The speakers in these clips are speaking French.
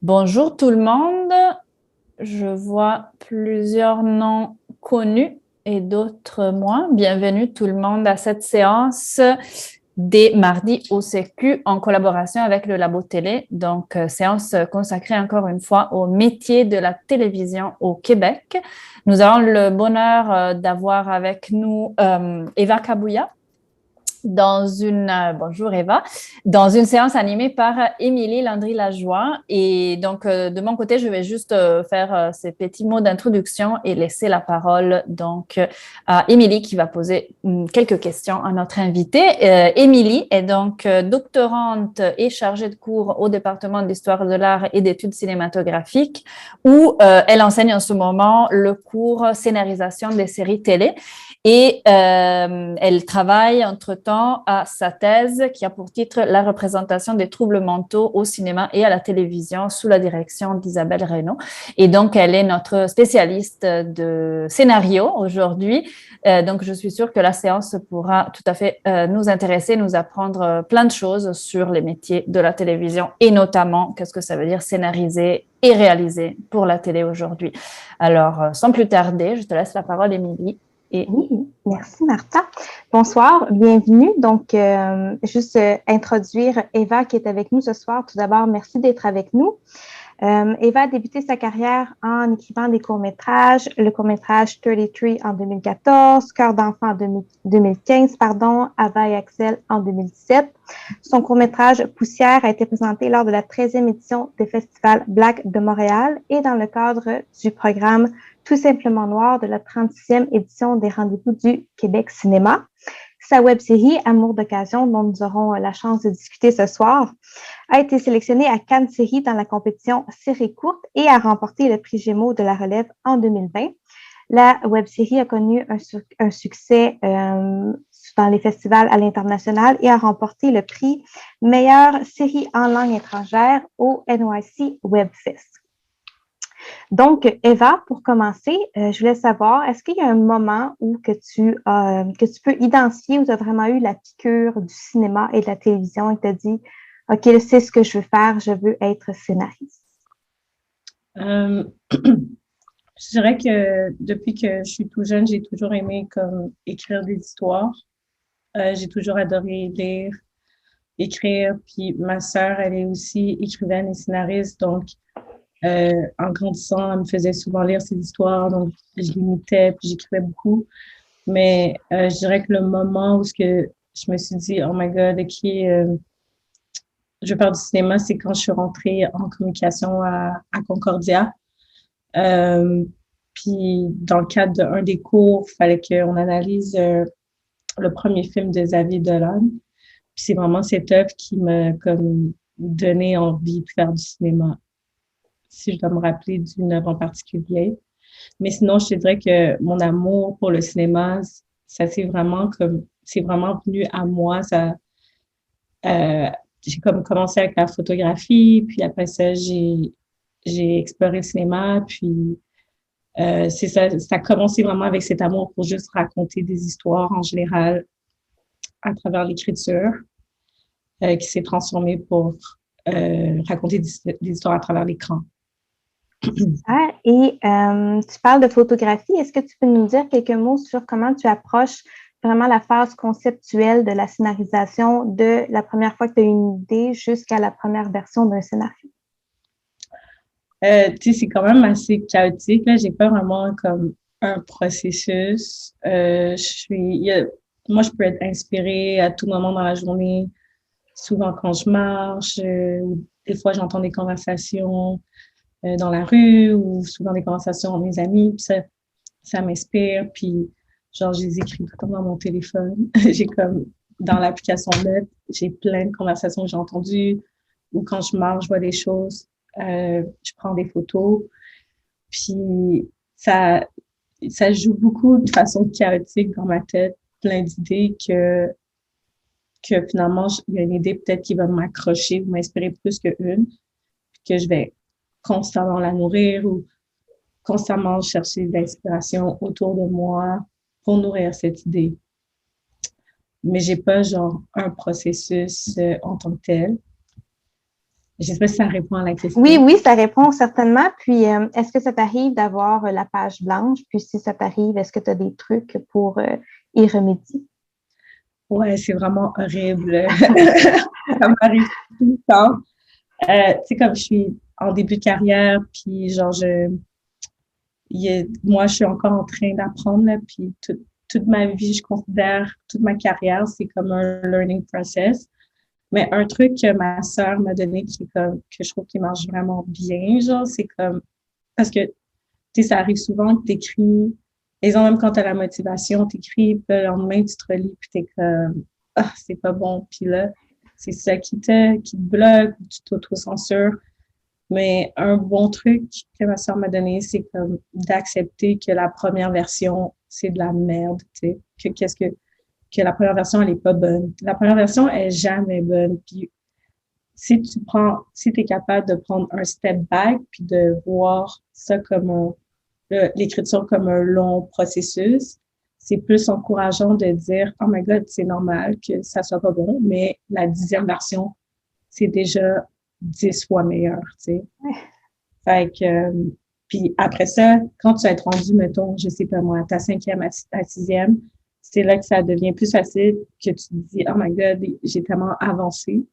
Bonjour tout le monde, je vois plusieurs noms connus et d'autres moins. Bienvenue tout le monde à cette séance des mardis au CQ en collaboration avec le Labo Télé. Donc, séance consacrée encore une fois au métier de la télévision au Québec. Nous avons le bonheur d'avoir avec nous Eva Kabouya. Bonjour Eva, dans une séance animée par Émilie Landry-Lajoie. Et donc, de mon côté, je vais juste faire ces petits mots d'introduction et laisser la parole donc à Émilie qui va poser quelques questions à notre invitée. Émilie est donc doctorante et chargée de cours au département d'histoire de l'art et d'études cinématographiques où elle enseigne en ce moment le cours scénarisation des séries télé. Et elle travaille entre-temps à sa thèse qui a pour titre « La représentation des troubles mentaux au cinéma et à la télévision sous la direction d'Isabelle Reynaud ». Et donc, elle est notre spécialiste de scénario aujourd'hui. Donc, je suis sûre que la séance pourra tout à fait nous intéresser, nous apprendre plein de choses sur les métiers de la télévision et notamment qu'est-ce que ça veut dire scénariser et réaliser pour la télé aujourd'hui. Alors, sans plus tarder, je te laisse la parole, Émilie. Oui, merci Martha. Bonsoir, bienvenue. Donc, juste introduire Eva qui est avec nous ce soir. Tout d'abord, merci d'être avec nous. Eva a débuté sa carrière en écrivant des courts-métrages, le court-métrage 33 en 2014, Cœur d'enfant en 2015, Ava et Axel en 2017. Son court-métrage Poussière a été présenté lors de la 13e édition des festivals Black de Montréal et dans le cadre du programme Tout simplement noir de la 36e édition des Rendez-vous du Québec Cinéma. Sa web-série Amour d'occasion, dont nous aurons la chance de discuter ce soir, a été sélectionnée à Cannes Série dans la compétition Série courte et a remporté le prix Gémeaux de la relève en 2020. La web-série a connu un succès dans les festivals à l'international et a remporté le prix Meilleure série en langue étrangère au NYC Webfest. Donc, Eva, pour commencer, je voulais savoir, est-ce qu'il y a un moment où que tu peux identifier où tu as vraiment eu la piqûre du cinéma et de la télévision et tu as dit, OK, c'est ce que je veux faire, je veux être scénariste? Je dirais que depuis que je suis tout jeune, j'ai toujours aimé comme écrire des histoires. J'ai toujours adoré lire, écrire. Puis ma sœur, elle est aussi écrivaine et scénariste, donc en grandissant, elle me faisait souvent lire ses histoires, donc je l'imitais, puis j'écrivais beaucoup. Mais je dirais que le moment où je me suis dit, oh my God, OK, je veux faire du cinéma, c'est quand je suis rentrée en communication à Concordia. Puis dans le cadre d'un des cours, il fallait qu'on analyse le premier film de Xavier Dolan. Puis c'est vraiment cette œuvre qui m'a comme donné envie de faire du cinéma, si je dois me rappeler d'une œuvre en particulier. Mais sinon, je te dirais que mon amour pour le cinéma, c'est vraiment venu à moi. J'ai comme commencé avec la photographie, puis après ça, j'ai exploré le cinéma, puis c'est ça a commencé vraiment avec cet amour pour juste raconter des histoires en général à travers l'écriture, qui s'est transformée pour raconter des histoires à travers l'écran. Et tu parles de photographie. Est-ce que tu peux nous dire quelques mots sur comment tu approches vraiment la phase conceptuelle de la scénarisation de la première fois que tu as eu une idée jusqu'à la première version d'un scénario? Tu sais, c'est quand même assez chaotique. Là, j'ai pas vraiment comme un processus. Moi, je peux être inspirée à tout moment dans la journée, souvent quand je marche. Des fois, j'entends des conversations dans la rue ou souvent des conversations avec mes amis. Puis ça m'inspire. Puis, genre, je les écris tout le temps dans mon téléphone. J'ai comme, dans l'application Notes, j'ai plein de conversations que j'ai entendues ou quand je marche, je vois des choses. Je prends des photos, puis ça joue beaucoup de façon chaotique dans ma tête. plein d'idées que finalement, il y a une idée peut-être qui va m'accrocher ou m'inspirer plus qu'une, puis que je vais constamment la nourrir ou constamment chercher de l'inspiration autour de moi pour nourrir cette idée. Mais j'ai pas genre un processus en tant que tel. Je sais pas si ça répond à la question. Oui, oui, ça répond certainement. Puis, est-ce que ça t'arrive d'avoir la page blanche? Puis, si ça t'arrive, est-ce que tu as des trucs pour y remédier? Ouais, c'est vraiment horrible. Ça m'arrive tout le temps. Tu sais, comme je suis en début de carrière, puis genre, moi, je suis encore en train d'apprendre, là, puis toute ma vie, je considère, toute ma carrière, c'est comme un learning process. Mais un truc que ma sœur m'a donné que je trouve qui marche vraiment bien, genre, c'est comme, parce que, tu sais, ça arrive souvent que t'écris, exemple, même quand t'as la motivation, t'écris, puis le lendemain, tu te relis, puis t'es comme, ah, c'est pas bon, puis là, c'est ça qui te bloque, tu t'auto-censures. Mais un bon truc que ma sœur m'a donné, c'est comme d'accepter que la première version, c'est de la merde, tu sais, que la première version, elle est pas bonne. La première version est jamais bonne. Puis si t'es capable de prendre un step back puis de voir ça comme l'écriture comme un long processus, c'est plus encourageant de dire, oh my God, c'est normal que ça soit pas bon, mais la 10e version, c'est déjà 10 fois meilleur, tu sais. Fait que, puis après ça, quand tu vas être rendu, mettons, je sais pas moi, à ta 5e, à 6e, c'est là que ça devient plus facile, que tu te dis, oh my God, j'ai tellement avancé.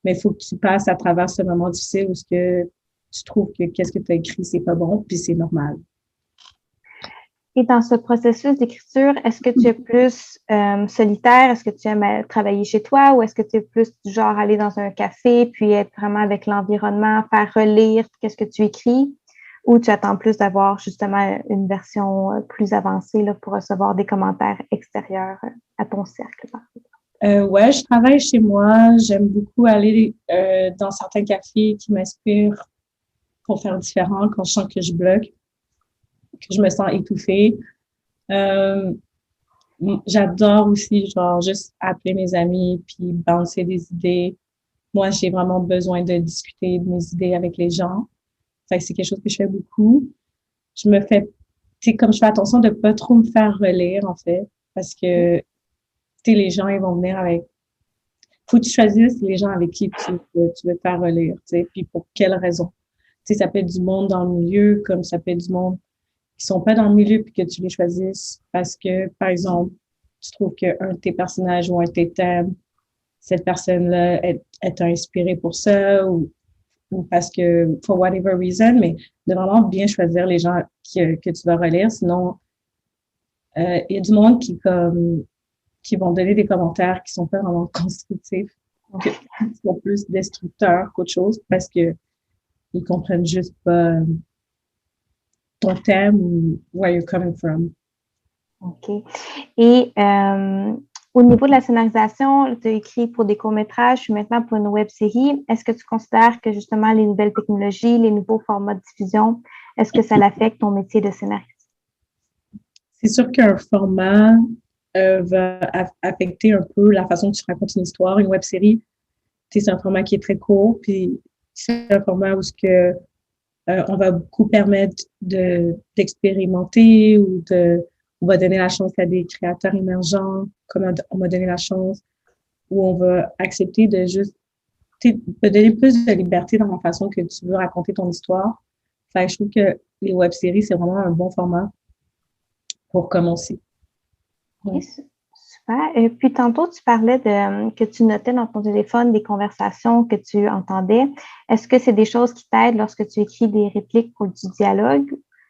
Mais il faut que tu passes à travers ce moment difficile où ce que tu trouves que qu'est-ce que tu as écrit, c'est pas bon, puis c'est normal. Et dans ce processus d'écriture, est-ce que tu es plus solitaire? Est-ce que tu aimes travailler chez toi ou est-ce que tu es plus du genre aller dans un café puis être vraiment avec l'environnement, faire relire qu'est-ce que tu écris? Ou tu attends plus d'avoir justement une version plus avancée là, pour recevoir des commentaires extérieurs à ton cercle, par exemple? Ouais, je travaille chez moi. J'aime beaucoup aller dans certains cafés qui m'inspirent pour faire différent quand je sens que je bloque, que je me sens étouffée. J'adore aussi, genre, juste appeler mes amis puis bouncer des idées. Moi, j'ai vraiment besoin de discuter de mes idées avec les gens. Fait que c'est quelque chose que je fais beaucoup. Je me fais, tu sais, comme je fais attention de pas trop me faire relire, en fait, parce que, tu sais, les gens, ils vont venir avec, faut que tu choisisses les gens avec qui tu veux te faire relire, tu sais, puis pour quelles raisons. Tu sais, ça peut être du monde dans le milieu, comme ça peut être du monde qui sont pas dans le milieu puis que tu les choisisses parce que, par exemple, tu trouves qu'un de tes personnages ou un de tes thèmes, cette personne-là est inspirée pour ça ou parce que, for whatever reason, mais de vraiment bien choisir les gens que tu vas relire. Sinon, il y a du monde qui vont donner des commentaires qui sont pas vraiment constructifs, qui sont plus destructeurs qu'autre chose parce que ils comprennent juste pas ton thème ou where you're coming from. OK. Et au niveau de la scénarisation, tu as écrit pour des courts-métrages, maintenant pour une web-série. Est-ce que tu considères que justement les nouvelles technologies, les nouveaux formats de diffusion, est-ce que ça l'affecte ton métier de scénariste? C'est sûr qu'un format va affecter un peu la façon que tu racontes une histoire. Une web-série, c'est un format qui est très court, puis c'est un format où on va beaucoup permettre d'expérimenter ou on va donner la chance à des créateurs émergents, comme on m'a donné la chance, où on va accepter de juste te donner plus de liberté dans la façon que tu veux raconter ton histoire. Fait que je trouve que les web-séries, c'est vraiment un bon format pour commencer. Ouais. Super. Et puis tantôt, tu parlais que tu notais dans ton téléphone des conversations que tu entendais. Est-ce que c'est des choses qui t'aident lorsque tu écris des répliques pour du dialogue?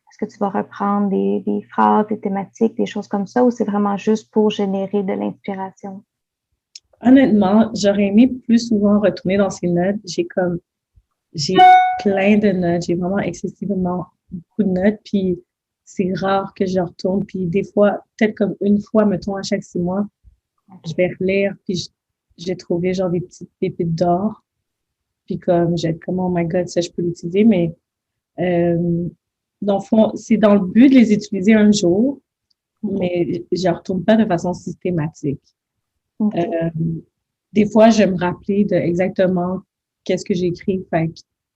Est-ce que tu vas reprendre des phrases, des thématiques, des choses comme ça, ou c'est vraiment juste pour générer de l'inspiration? Honnêtement, j'aurais aimé plus souvent retourner dans ces notes. J'ai plein de notes. J'ai vraiment excessivement beaucoup de notes. Puis c'est rare que je retourne. Puis des fois, peut-être comme une fois, mettons, à chaque 6 mois, je vais relire. Puis j'ai trouvé genre des petites pépites d'or. Puis comme, j'ai comme, oh my God, ça, je peux l'utiliser. Mais dans le fond, c'est dans le but de les utiliser un jour. mais je retourne pas de façon systématique. OK. Des fois, je vais me rappeler de exactement qu'est-ce que j'ai écrit, fait que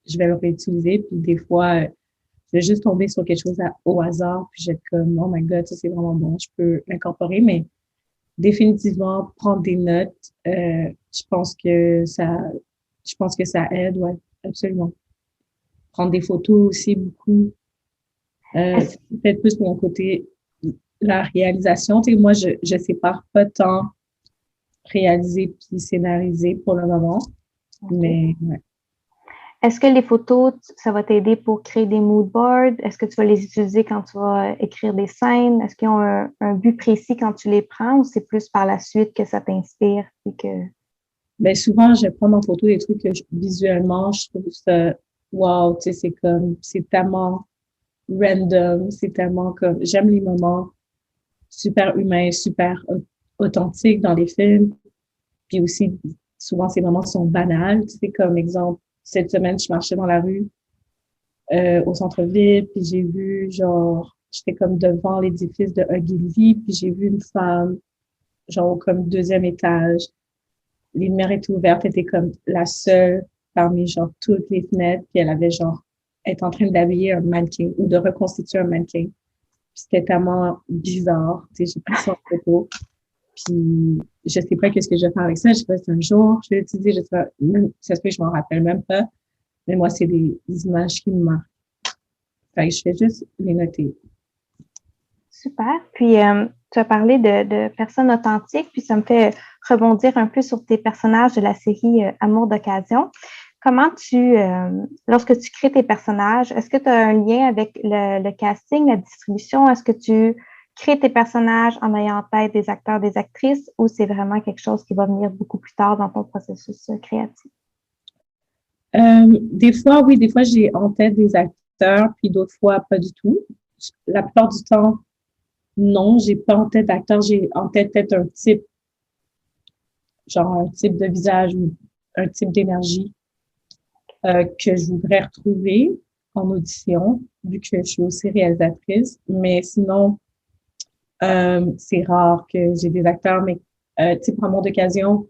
je vais le réutiliser, puis des fois, je vais juste tomber sur quelque chose au hasard, puis je vais être comme, oh my God, ça c'est vraiment bon, je peux l'incorporer, mais définitivement, prendre des notes, je pense que ça aide, ouais, absolument. Prendre des photos aussi beaucoup. Est-ce Peut-être plus de mon côté, la réalisation. Tu sais, moi, je sépare pas tant réaliser puis scénariser pour le moment. OK. Mais ouais. Est-ce que les photos, ça va t'aider pour créer des mood boards? Est-ce que tu vas les utiliser quand tu vas écrire des scènes? Est-ce qu'ils ont un but précis quand tu les prends ou c'est plus par la suite que ça t'inspire et que... Ben souvent, je prends en photo des trucs que visuellement, je trouve ça wow, tu sais, c'est tellement random, c'est tellement comme, j'aime les moments super humains, super authentiques dans les films. Puis aussi, souvent, ces moments sont banals. Tu sais, comme exemple, cette semaine, je marchais dans la rue, au centre-ville, puis j'ai vu, genre, j'étais comme devant l'édifice de Ogilvy, puis j'ai vu une femme, genre, comme deuxième étage. Les lumières étaient ouvertes, elle était comme la seule parmi, genre, toutes les fenêtres, puis elle avait, genre, elle est en train d'habiller un mannequin ou de reconstituer un mannequin. Puis c'était tellement bizarre, tu sais, j'ai pris ça en photo. Puis, je sais pas qu'est-ce que je vais faire avec ça. Je sais pas si un jour je vais l'utiliser. Je sais pas, ça se peut que je m'en rappelle même pas. Mais moi, c'est des images qui me marquent. Fait que je fais juste les noter. Super. Puis, tu as parlé de personnes authentiques, puis ça me fait rebondir un peu sur tes personnages de la série Amour d'occasion. Comment lorsque tu crées tes personnages, est-ce que tu as un lien avec le casting, la distribution? Est-ce que tu crées tes personnages en ayant en tête des acteurs, des actrices, ou c'est vraiment quelque chose qui va venir beaucoup plus tard dans ton processus créatif? Des fois, oui, des fois, j'ai en tête des acteurs, puis d'autres fois, pas du tout. La plupart du temps, non, j'ai pas en tête d'acteur, j'ai en tête peut-être un type, genre un type de visage ou un type d'énergie que je voudrais retrouver en audition, vu que je suis aussi réalisatrice. Mais sinon, c'est rare que j'ai des acteurs, mais tu sais, pour Amour d'occasion,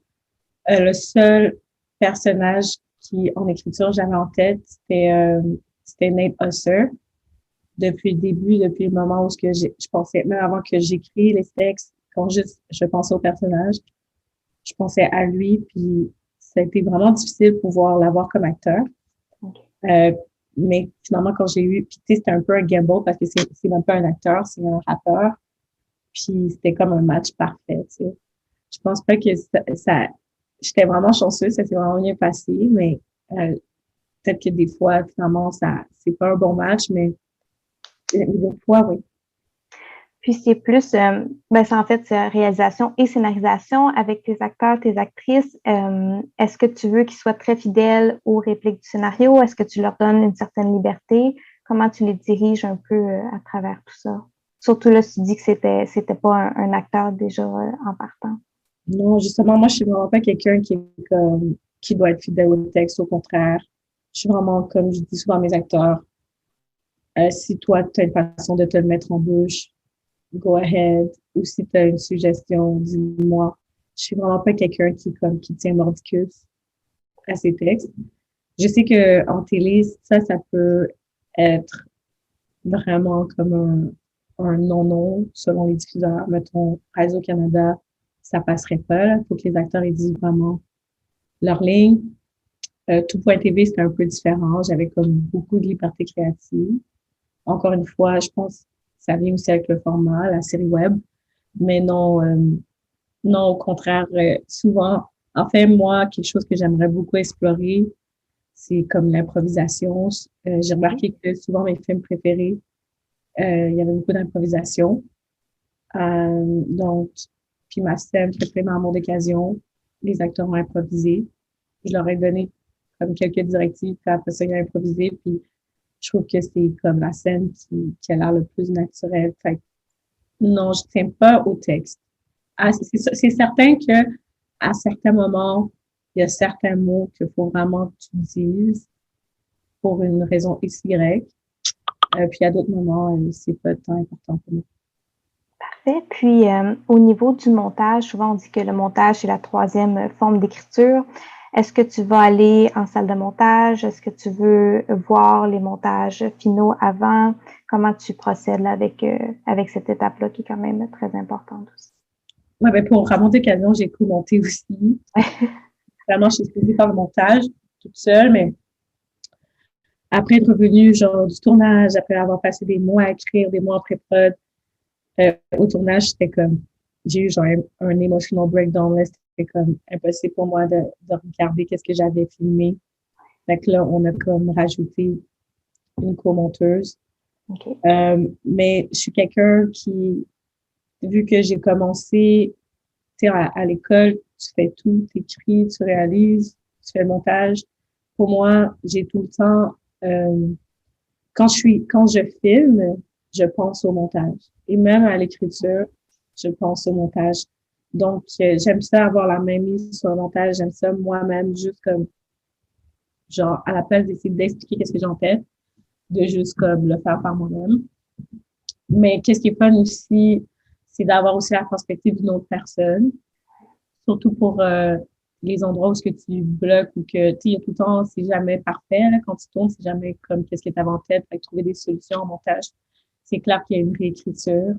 le seul personnage qui, en écriture, j'avais en tête, c'était Nate Husser. Depuis le début, depuis le moment où je pensais, même avant que j'écris les textes, quand je pensais au personnage, je pensais à lui, puis ça a été vraiment difficile de pouvoir l'avoir comme acteur. Okay. Mais finalement, quand j'ai eu, puis tu sais, c'était un peu un gamble parce que c'est même pas un acteur, c'est un rappeur. Puis c'était comme un match parfait, tu sais. Je pense pas que j'étais vraiment chanceuse, ça s'est vraiment bien passé, mais peut-être que des fois, finalement, c'est pas un bon match, mais des fois, oui. Puis c'est plus, c'est en fait réalisation et scénarisation avec tes acteurs, tes actrices. Est-ce que tu veux qu'ils soient très fidèles aux répliques du scénario? Est-ce que tu leur donnes une certaine liberté? Comment tu les diriges un peu à travers tout ça? Surtout là, tu dis que c'était pas un acteur déjà en partant. Non, justement, moi, je suis vraiment pas quelqu'un qui doit être fidèle au texte. Au contraire, je suis vraiment, comme je dis souvent à mes acteurs, si toi, tu as une façon de te le mettre en bouche, go ahead. Ou si tu as une suggestion, dis-moi. Je suis vraiment pas quelqu'un qui tient mordicus à ses textes. Je sais que en télé, ça peut être vraiment comme un non-non selon les diffuseurs. Mettons, Radio-Canada, ça passerait pas. Il faut que les acteurs ils disent vraiment leur ligne. Tout.tv, c'était un peu différent. J'avais comme beaucoup de liberté créative. Encore une fois, je pense que ça vient aussi avec le format, la série web. Mais non, non, au contraire, souvent, en fait, moi, quelque chose que j'aimerais beaucoup explorer, c'est comme l'improvisation. J'ai remarqué que souvent mes films préférés, il y avait beaucoup d'improvisation. Donc, puis ma scène préférée dans Amour d'occasion, les acteurs ont improvisé. Je leur ai donné comme quelques directives, puis après ça, ils ont improvisé, puis je trouve que c'est comme la scène qui a l'air le plus naturelle. Fait que non, je tiens pas au texte. Ah, c'est certain que à certains moments, il y a certains mots qu'il faut vraiment que tu dises pour une raison X, Y. Puis à d'autres moments, c'est pas tant important pour moi. Parfait. Puis, au niveau du montage, souvent on dit que le montage, c'est la troisième forme d'écriture. Est-ce que tu vas aller en salle de montage? Est-ce que tu veux voir les montages finaux avant? Comment tu procèdes là, avec cette étape-là qui est quand même très importante aussi? Ouais, ben pour Ramon d'occasion, j'ai co-monté aussi. Vraiment, je suis spécialisée par le montage toute seule, mais après être revenue genre du tournage, après avoir passé des mois à écrire, des mois en pré-prod, au tournage, c'était comme, j'ai eu genre un emotional breakdown, là, c'était comme impossible pour moi de regarder qu'est-ce que j'avais filmé. Fait que là, on a comme rajouté une co-monteuse. OK. Mais je suis quelqu'un qui, vu que j'ai commencé, tu sais, à l'école, tu fais tout, tu écris, tu réalises, tu fais le montage. Pour moi, j'ai tout le temps, quand je filme, je pense au montage. Et même à l'écriture, je pense au montage. Donc, j'aime ça avoir la main mise sur le montage. J'aime ça moi-même, juste comme, genre, à la place d'essayer d'expliquer qu'est-ce que j'ai en tête, de juste comme le faire par moi-même. Mais qu'est-ce qui est fun aussi, c'est d'avoir aussi la perspective d'une autre personne, surtout pour les endroits où ce que tu bloques ou que, tu sais, il y a tout le temps, c'est jamais parfait, là, quand tu tournes, c'est jamais comme qu'est-ce que tu avais en tête, fait que trouver des solutions en montage. C'est clair qu'il y a une réécriture.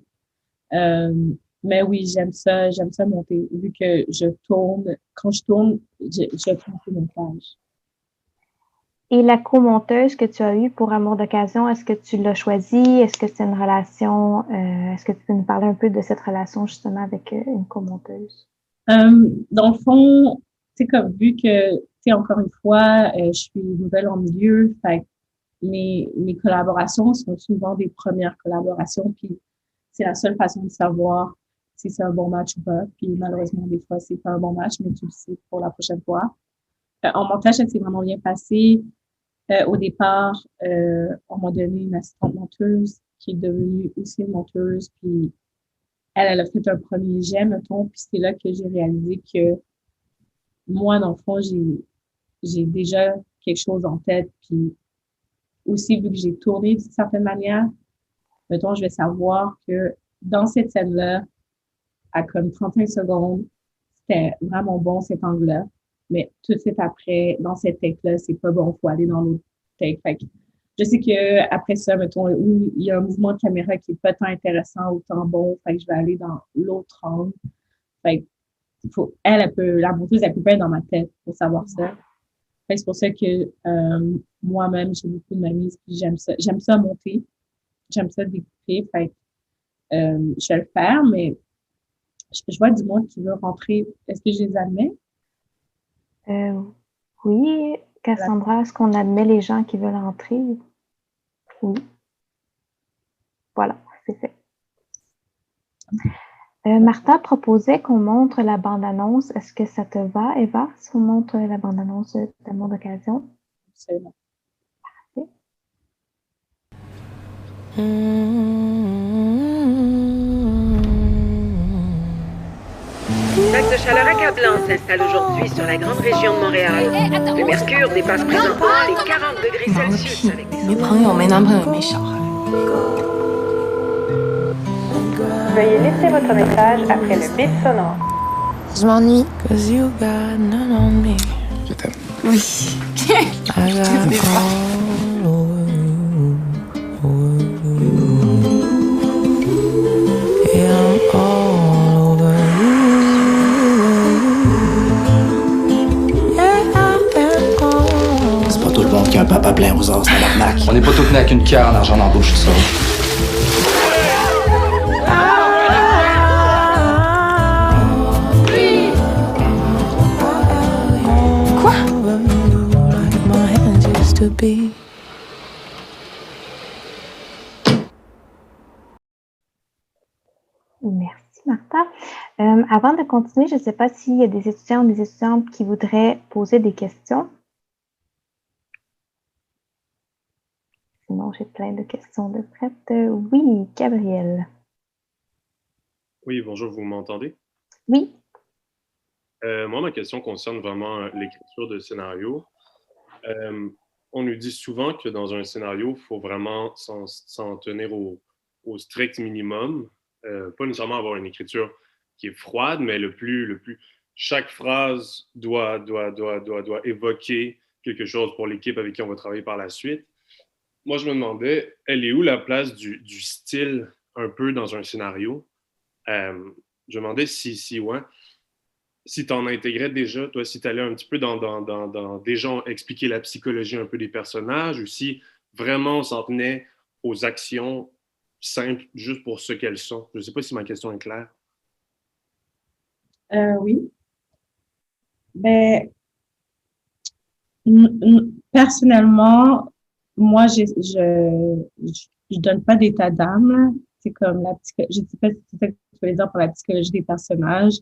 Euh, mais oui, j'aime ça monter. Vu que je tourne, quand je tourne, je tourne le montage. Et la co-monteuse que tu as eue pour Amour d'occasion, est-ce que tu l'as choisie? Est-ce que c'est une relation? Est-ce que tu peux nous parler un peu de cette relation justement avec une co-monteuse? Dans le fond, tu sais, comme vu que, tu sais, encore une fois, je suis nouvelle en milieu, fait que mes collaborations sont souvent des premières collaborations, puis c'est la seule façon de savoir si c'est un bon match ou pas. Puis malheureusement, des fois, c'est pas un bon match, mais tu le sais pour la prochaine fois. En montage, ça s'est vraiment bien passé. Au départ, on m'a donné une assistante monteuse qui est devenue aussi une monteuse, puis elle a fait un premier jet, mettons, puis c'est là que j'ai réalisé que moi, dans le fond, j'ai déjà quelque chose en tête, puis aussi, vu que j'ai tourné d'une certaine manière, mettons, je vais savoir que dans cette scène-là, à comme 35 secondes, c'était vraiment bon cet angle-là, mais tout de suite après, dans cette take-là, c'est pas bon, faut aller dans l'autre take. Fait que je sais que après ça, mettons, où il y a un mouvement de caméra qui est pas tant intéressant ou tant bon, fait que je vais aller dans l'autre angle. Fait que la monteuse, elle peut pas être dans ma tête pour savoir ça. Fait que c'est pour ça que moi-même, j'ai beaucoup de mamies, puis j'aime ça monter, j'aime ça découper. Fait que, je vais le faire, mais je vois du monde qui veut rentrer. Est-ce que je les admets? Oui, Cassandra, est-ce qu'on admet les gens qui veulent entrer? Oui. Voilà, c'est fait. Martha proposait qu'on montre la bande-annonce. Est-ce que ça te va, Eva, si on montre la bande-annonce d'Amour d'occasion? Absolument. Vague de chaleur accablant s'installe aujourd'hui sur la grande région de Montréal. Le mercure dépasse présentement les 40 degrés Celsius avec des 没朋友，没男朋友，没小孩。 Veuillez laisser votre message après le bip sonore. Je m'ennuie. Je t'aime. Oui. C'est pas tout le monde qui a un papa plein aux os, tabarnak. On n'est pas tous nés avec une cuillère en argent dans la bouche, ça. Merci, Martha. Avant de continuer, je ne sais pas s'il y a des étudiants ou des étudiantes qui voudraient poser des questions. Sinon, j'ai plein de questions de prête. Oui, Gabriel. Oui, bonjour, vous m'entendez? Oui. Moi, ma question concerne vraiment l'écriture de scénario. On nous dit souvent que dans un scénario, il faut vraiment s'en tenir au strict minimum. pas nécessairement avoir une écriture qui est froide, mais chaque phrase doit évoquer quelque chose pour l'équipe avec qui on va travailler par la suite. Moi, je me demandais, elle est où la place du style un peu dans un scénario? Je me demandais si tu en intégrais déjà, toi, si tu allais un petit peu dans déjà expliquer la psychologie un peu des personnages, ou si vraiment on s'en tenait aux actions simples juste pour ce qu'elles sont. Je ne sais pas si ma question est claire. Oui. Ben, personnellement, moi, je donne pas d'état d'âme. C'est comme je sais pas si c'est ça que tu voulais dire pour la psychologie des personnages.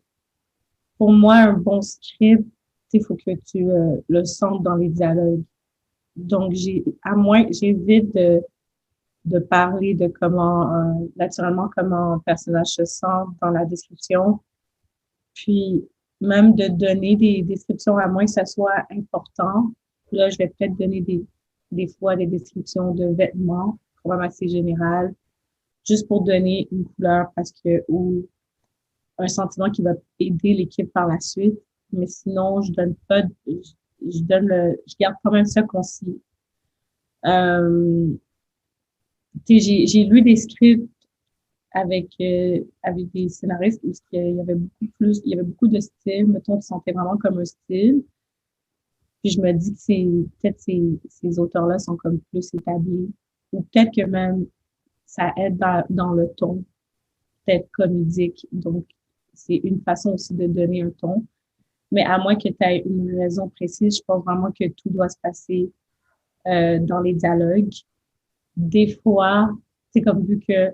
Pour moi, un bon script, il faut que tu le sentes dans les dialogues. Donc, j'évite de parler de naturellement, comment un personnage se sent dans la description. Puis, même de donner des descriptions, à moins que ça soit important. Là, je vais peut-être donner des fois des descriptions de vêtements, quand même assez générales, juste pour donner une couleur ou un sentiment qui va aider l'équipe par la suite. Mais sinon, je donne pas, je garde quand même ça concis. J'ai lu des scripts avec des scénaristes où il y avait beaucoup de styles, mettons, qui sentait vraiment comme un style. Puis je me dis que peut-être ces auteurs-là sont comme plus établis. Ou peut-être que même ça aide dans le ton, peut-être comédique. Donc, c'est une façon aussi de donner un ton. Mais à moins que tu aies une raison précise, je pense vraiment que tout doit se passer dans les dialogues. Des fois, c'est comme vu que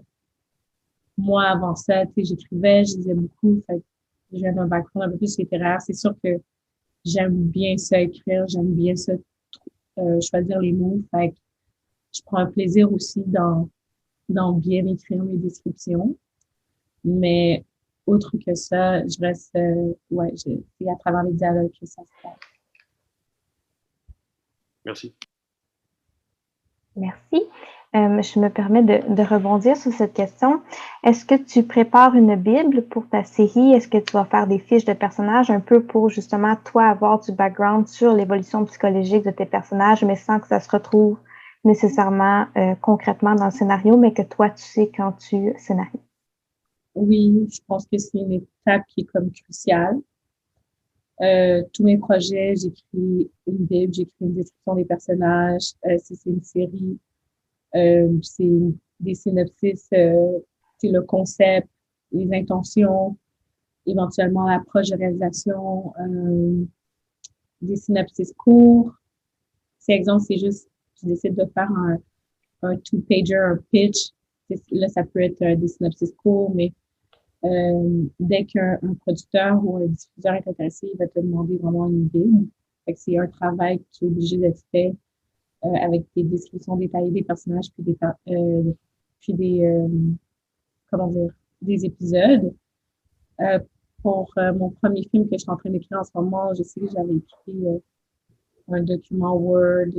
moi, avant ça, j'écrivais, je lisais beaucoup, fait que j'avais un background un peu plus littéraire. C'est sûr que j'aime bien ça écrire, j'aime bien ça choisir les mots. Fait que je prends un plaisir aussi dans bien écrire mes descriptions. Mais autre que ça, je reste, c'est à travers les dialogues que ça se passe. Merci. Merci. Je me permets de rebondir sur cette question. Est-ce que tu prépares une Bible pour ta série? Est-ce que tu vas faire des fiches de personnages un peu pour justement, toi, avoir du background sur l'évolution psychologique de tes personnages, mais sans que ça se retrouve nécessairement concrètement dans le scénario, mais que toi, tu sais quand tu scénaries? Oui, je pense que c'est une étape qui est comme cruciale. Tous mes projets, j'écris une Bible, j'écris une description des personnages. Si c'est une série, c'est des synopsis, c'est le concept, les intentions, éventuellement l'approche de réalisation, des synopsis courts. Si exemple, c'est juste, je décide de faire un two-pager, un pitch. Là, ça peut être des synopsis courts, mais dès qu'un producteur ou un diffuseur est intéressé, il va te demander vraiment une Bible. Fait que c'est un travail qui est obligé d'être fait avec des descriptions détaillées des personnages puis des épisodes. Pour mon premier film que je suis en train d'écrire en ce moment, je sais que j'avais écrit un document Word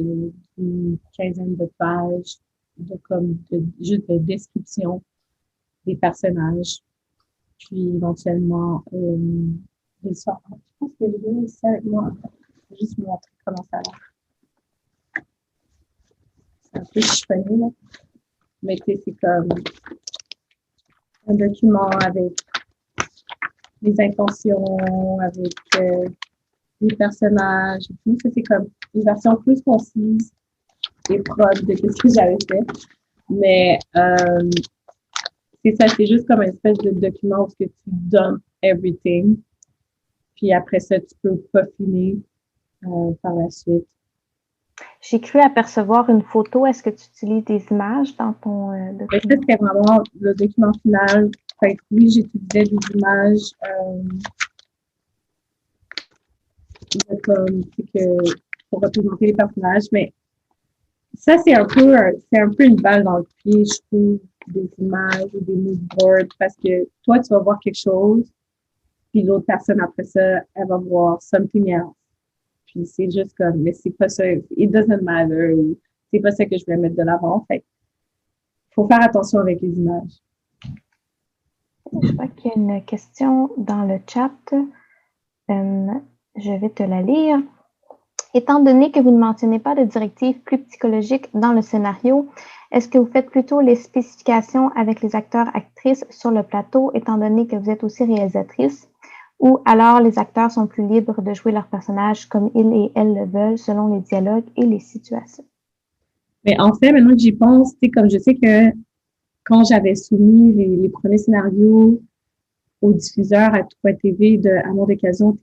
d'une quinzaine de pages juste de description des personnages. Puis éventuellement l'histoire. Je pense que je vais ici avec moi. Je vais juste vous montrer comment ça a l'air. C'est un peu chiffonné, là. Mais tu sais, c'est comme un document avec les intentions, avec les personnages et tout. Ça, c'est comme une version plus concise et propre de ce que j'avais fait. Mais c'est ça, c'est juste comme une espèce de document où tu donnes everything. Puis après ça, tu peux peaufiner par la suite. J'ai cru apercevoir une photo. Est-ce que tu utilises des images dans ton document? Ça, c'était vraiment le document final. Fait que oui, j'utilisais des images pour représenter les personnages, mais ça, c'est un peu une balle dans le pied, je trouve, des images ou des mood boards, parce que toi, tu vas voir quelque chose, puis l'autre personne, après ça, elle va voir something else. Puis c'est juste comme, mais c'est pas ça, it doesn't matter, ou c'est pas ça que je voulais mettre de l'avant. Fait faut faire attention avec les images. Je vois qu'il y a une question dans le chat. Je vais te la lire. Étant donné que vous ne mentionnez pas de directives plus psychologiques dans le scénario, est-ce que vous faites plutôt les spécifications avec les acteurs-actrices sur le plateau, étant donné que vous êtes aussi réalisatrice, ou alors les acteurs sont plus libres de jouer leurs personnages comme ils et elles le veulent selon les dialogues et les situations? Mais en fait, maintenant que j'y pense, tu sais, comme je sais que quand j'avais soumis les premiers scénarios aux diffuseurs à Tout TV de Amour d'occasion,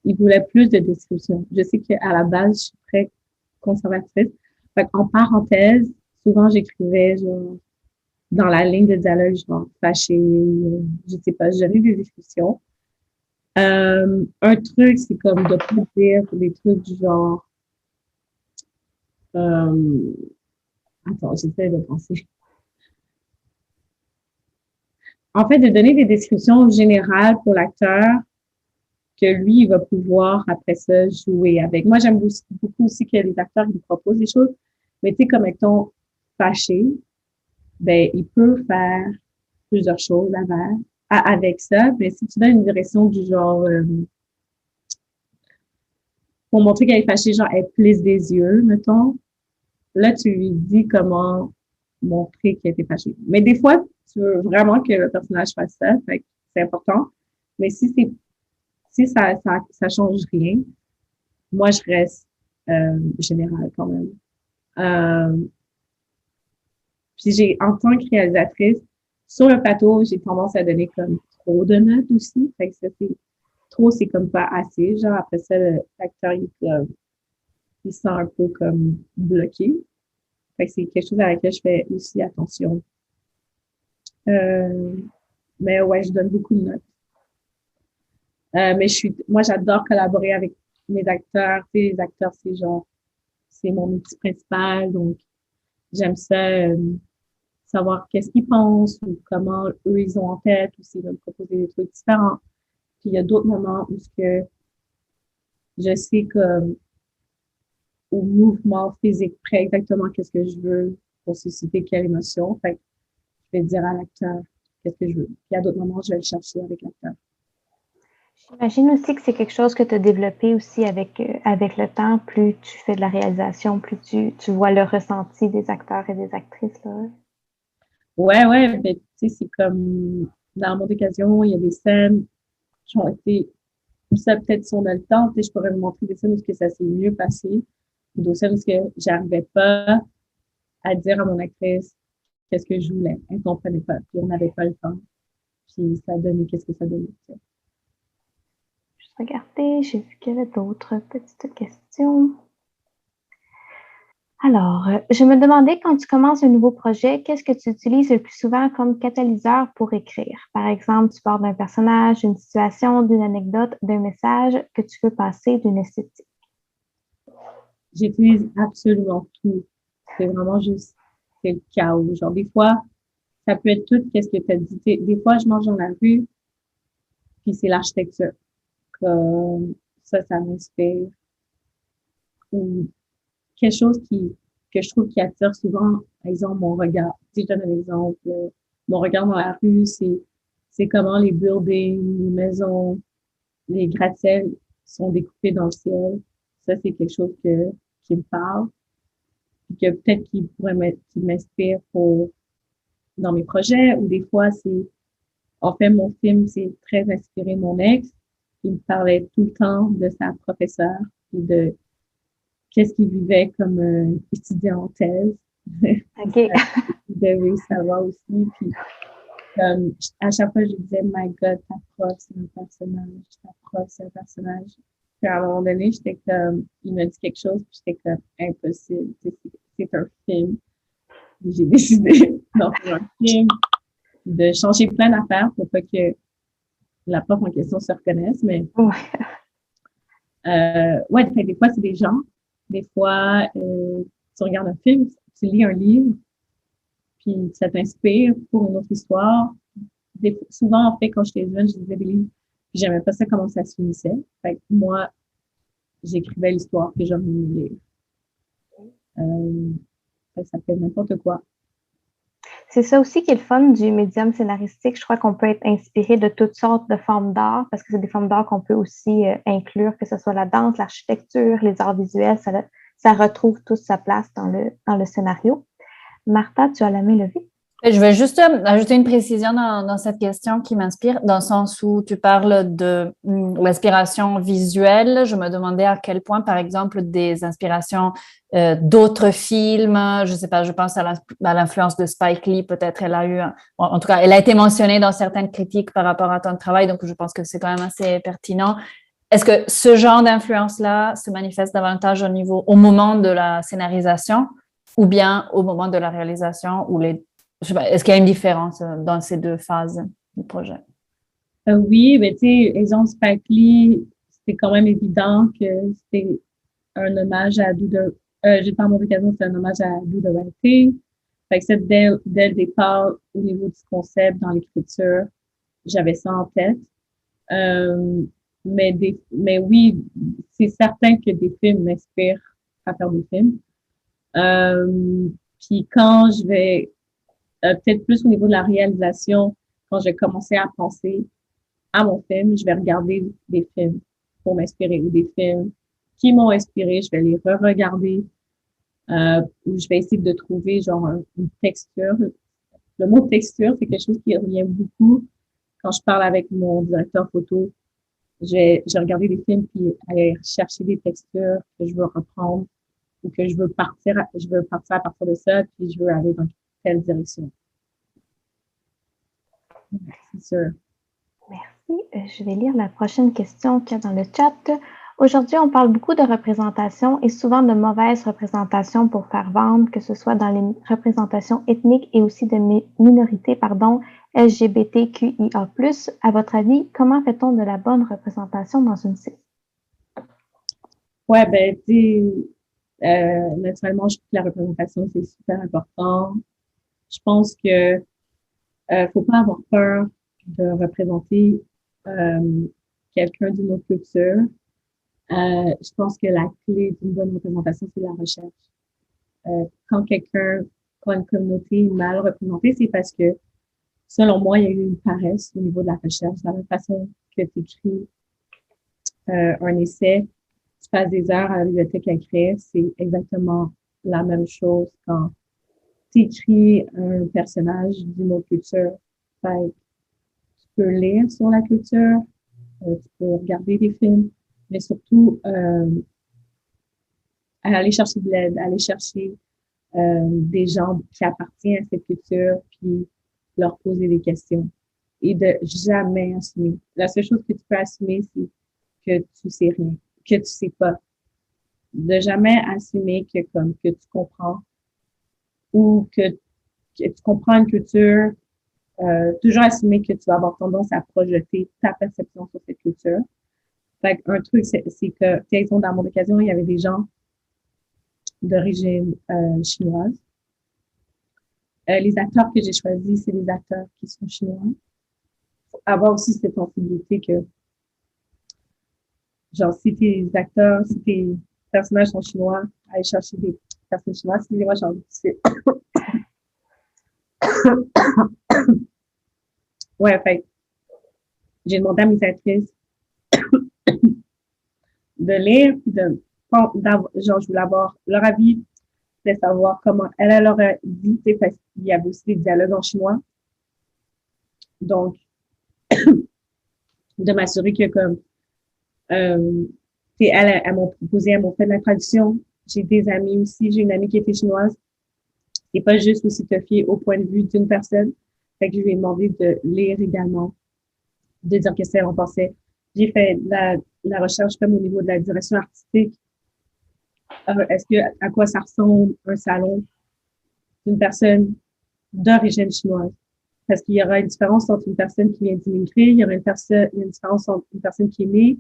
ils voulaient plus de description. Je sais qu'à la base, je suis très conservatrice. Fait en parenthèse, souvent j'écrivais genre dans la ligne de dialogue, genre fâché, je sais pas, j'avais des discussions. Un truc, c'est comme de pas dire des trucs du genre attends, j'essaie de penser. En fait, de donner des descriptions générales pour l'acteur que lui, il va pouvoir après ça jouer avec. Moi, j'aime beaucoup aussi que les acteurs ils proposent des choses, mais tu sais, comme étant fâché, ben, il peut faire plusieurs choses avec ça. Mais si tu donnes une direction du genre, pour montrer qu'elle est fâchée, genre, elle plisse des yeux, mettons, là, tu lui dis comment montrer qu'elle était fâchée. Mais des fois, tu veux vraiment que le personnage fasse ça, fait que c'est important. Mais si ça change rien, moi, je reste générale quand même. Puis en tant que réalisatrice, sur le plateau, j'ai tendance à donner comme trop de notes aussi. Fait que ça, trop, c'est comme pas assez. Genre, après ça, l'acteur, il se sent un peu comme bloqué. Fait que c'est quelque chose à laquelle je fais aussi attention. Mais ouais, je donne beaucoup de notes. Mais moi, j'adore collaborer avec mes acteurs. Tu sais, les acteurs, c'est mon outil principal. Donc, j'aime ça, savoir qu'est-ce qu'ils pensent ou comment eux, ils ont en tête ou s'ils veulent me proposer des trucs différents. Puis, il y a d'autres moments où je sais comme au mouvement physique près exactement qu'est-ce que je veux pour susciter quelle émotion. Fait que je vais dire à l'acteur qu'est-ce que je veux. Puis, à d'autres moments, je vais le chercher avec l'acteur. J'imagine aussi que c'est quelque chose que tu as développé aussi avec le temps. Plus tu fais de la réalisation, plus tu vois le ressenti des acteurs et des actrices. Là. Ouais, ben, tu sais, c'est comme dans mon occasion, il y a des scènes qui ont été, ça peut-être si on a le temps, tu sais, je pourrais vous montrer des scènes où que ça s'est mieux passé, ou d'autres scènes où que j'arrivais pas à dire à mon actrice qu'est-ce que je voulais. Elle comprenait pas, puis on n'avait pas le temps. Puis ça donnait qu'est-ce que ça donnait. Juste regarder, j'ai vu qu'il y avait d'autres petites questions. Alors, je me demandais, quand tu commences un nouveau projet, qu'est-ce que tu utilises le plus souvent comme catalyseur pour écrire? Par exemple, tu pars d'un personnage, d'une situation, d'une anecdote, d'un message que tu veux passer, d'une esthétique. J'utilise absolument tout. C'est vraiment juste, c'est le chaos. Genre, des fois, ça peut être tout, qu'est-ce que tu as dit. Des fois, je marche dans la rue, puis c'est l'architecture. Comme ça m'inspire. Ou quelque chose que je trouve qui attire souvent, par exemple, mon regard. Si je donne un exemple, mon regard dans la rue, c'est comment les buildings, les maisons, les gratte-ciels sont découpés dans le ciel. Ça, c'est quelque chose qui me parle. Puis que peut-être qui m'inspire dans mes projets. Ou des fois, en fait, mon film, c'est très inspiré de mon ex. Il me parlait tout le temps de sa professeure et de qu'est-ce qu'il vivait comme étudiant en thèse. OK. Il devait savoir aussi. Puis, à chaque fois, je disais, My God, ta prof, c'est un personnage. Ta prof, c'est un personnage. Puis, à un moment donné, il m'a dit quelque chose, puis j'étais comme, impossible. C'est un film. J'ai décidé d'en faire un film, de changer plein d'affaires pour pas que la prof en question se reconnaisse, mais ouais, des fois, c'est des gens. Des fois, tu regardes un film, tu lis un livre, puis ça t'inspire pour une autre histoire. Souvent, en fait, quand j'étais jeune, je lisais des livres, puis j'aimais pas ça comment ça se finissait. Fait que moi, j'écrivais l'histoire que j'aimais lire. Ça fait n'importe quoi. c'est ça aussi qui est le fun du médium scénaristique. Je crois qu'on peut être inspiré de toutes sortes de formes d'art parce que c'est des formes d'art qu'on peut aussi inclure, que ce soit la danse, l'architecture, les arts visuels. Ça retrouve toute sa place dans le scénario. Martha, tu as la main levée. Je vais juste ajouter une précision dans cette question qui m'inspire, dans le sens où tu parles de l'inspiration visuelle. Je me demandais à quel point, par exemple, des inspirations d'autres films, je ne sais pas, je pense à l'influence de Spike Lee, peut-être elle a eu, en tout cas, elle a été mentionnée dans certaines critiques par rapport à ton travail, donc je pense que c'est quand même assez pertinent. Est-ce que ce genre d'influence-là se manifeste davantage au moment de la scénarisation ou bien au moment de la réalisation ou je sais pas, est-ce qu'il y a une différence dans ces deux phases du projet? Oui, mais tu sais, exemple Spike Lee, c'était quand même évident que c'était un hommage à J'ai pas mon occasion, c'est un hommage à Do the Right Thing. Fait que c'est dès le départ, au niveau du concept, dans l'écriture, j'avais ça en tête. Mais oui, c'est certain que des films m'inspirent à faire des films. Puis quand je vais peut-être plus au niveau de la réalisation, quand je vais commencer à penser à mon film, je vais regarder des films pour m'inspirer ou des films qui m'ont inspiré, je vais les re-regarder ou je vais essayer de trouver genre une texture. Le mot texture, c'est quelque chose qui revient beaucoup quand je parle avec mon directeur photo. J'ai regardé des films puis aller chercher des textures que je veux reprendre ou que je veux partir à partir de ça puis je veux aller dans telle direction. C'est sûr. Merci. Je vais lire la prochaine question qu'il y a dans le chat. Aujourd'hui, on parle beaucoup de représentation et souvent de mauvaises représentations pour faire vendre, que ce soit dans les représentations ethniques et aussi de minorités, LGBTQIA+. À votre avis, comment fait-on de la bonne représentation dans une série? Ouais, ben, naturellement, je trouve que la représentation, c'est super important. Je pense que faut pas avoir peur de représenter quelqu'un d'une autre culture. Je pense que la clé d'une bonne représentation, c'est la recherche. Quand une communauté est mal représentée, c'est parce que, selon moi, il y a eu une paresse au niveau de la recherche. De la même façon que tu écris un essai, tu passes des heures à la bibliothèque à écrire, c'est exactement la même chose quand tu écris un personnage d'une autre culture. Fait, tu peux lire sur la culture, tu peux regarder des films, mais surtout aller chercher de l'aide, aller chercher des gens qui appartiennent à cette culture, puis leur poser des questions et de jamais assumer. La seule chose que tu peux assumer, c'est que tu sais rien, que tu sais pas. De jamais assumer que tu comprends ou que tu comprends une culture, toujours assumer que tu vas avoir tendance à projeter ta perception sur cette culture. Fait un truc, c'est que, exemple, dans mon occasion, il y avait des gens d'origine chinoise. Les acteurs que j'ai choisis, c'est des acteurs qui sont chinois. Faut avoir aussi cette sensibilité que, genre, si tes personnages sont chinois, aller chercher des personnes chinoises. Excusez-moi, ouais, fait j'ai demandé à mes actrices de lire, puis genre, je voulais avoir leur avis, de savoir comment elle aurait dit, parce qu'il y avait aussi des dialogues en chinois. Donc, de m'assurer que comme, elles m'ont proposé, elles m'ont fait de la traduction. J'ai des amis aussi, j'ai une amie qui était chinoise. C'est pas juste aussi te fier au point de vue d'une personne. Fait que je lui ai demandé de lire également, de dire qu'est-ce qu'elle en pensait. J'ai fait la recherche comme au niveau de la direction artistique. À quoi ça ressemble un salon d'une personne d'origine chinoise? Parce qu'il y aura une différence entre une personne qui vient d'immigrer, il y aura une différence entre une personne qui est née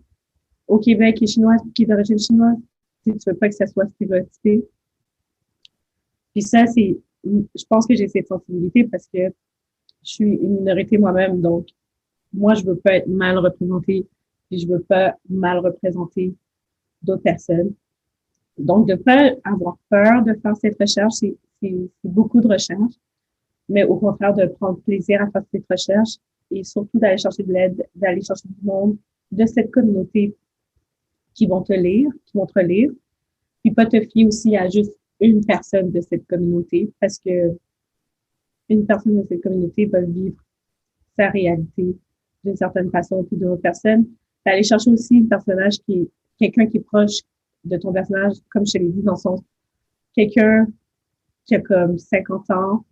au Québec, qui est chinoise, qui est d'origine chinoise. Si tu veux pas que ça soit stéréotypé. Puis ça, je pense que j'ai cette sensibilité parce que je suis une minorité moi-même, donc moi, je veux pas être mal représentée, puis je veux pas mal représenter d'autres personnes. Donc, de pas avoir peur de faire cette recherche, c'est beaucoup de recherche. mais au contraire de prendre plaisir à faire cette recherche et surtout d'aller chercher de l'aide, d'aller chercher du monde de cette communauté qui vont te lire, puis pas te fier aussi à juste une personne de cette communauté parce que une personne de cette communauté va vivre sa réalité d'une certaine façon, puis d'autres personnes. D'aller chercher aussi un personnage quelqu'un qui est proche de ton personnage, comme je te l'ai dit, dans son, quelqu'un qui a comme 50 ans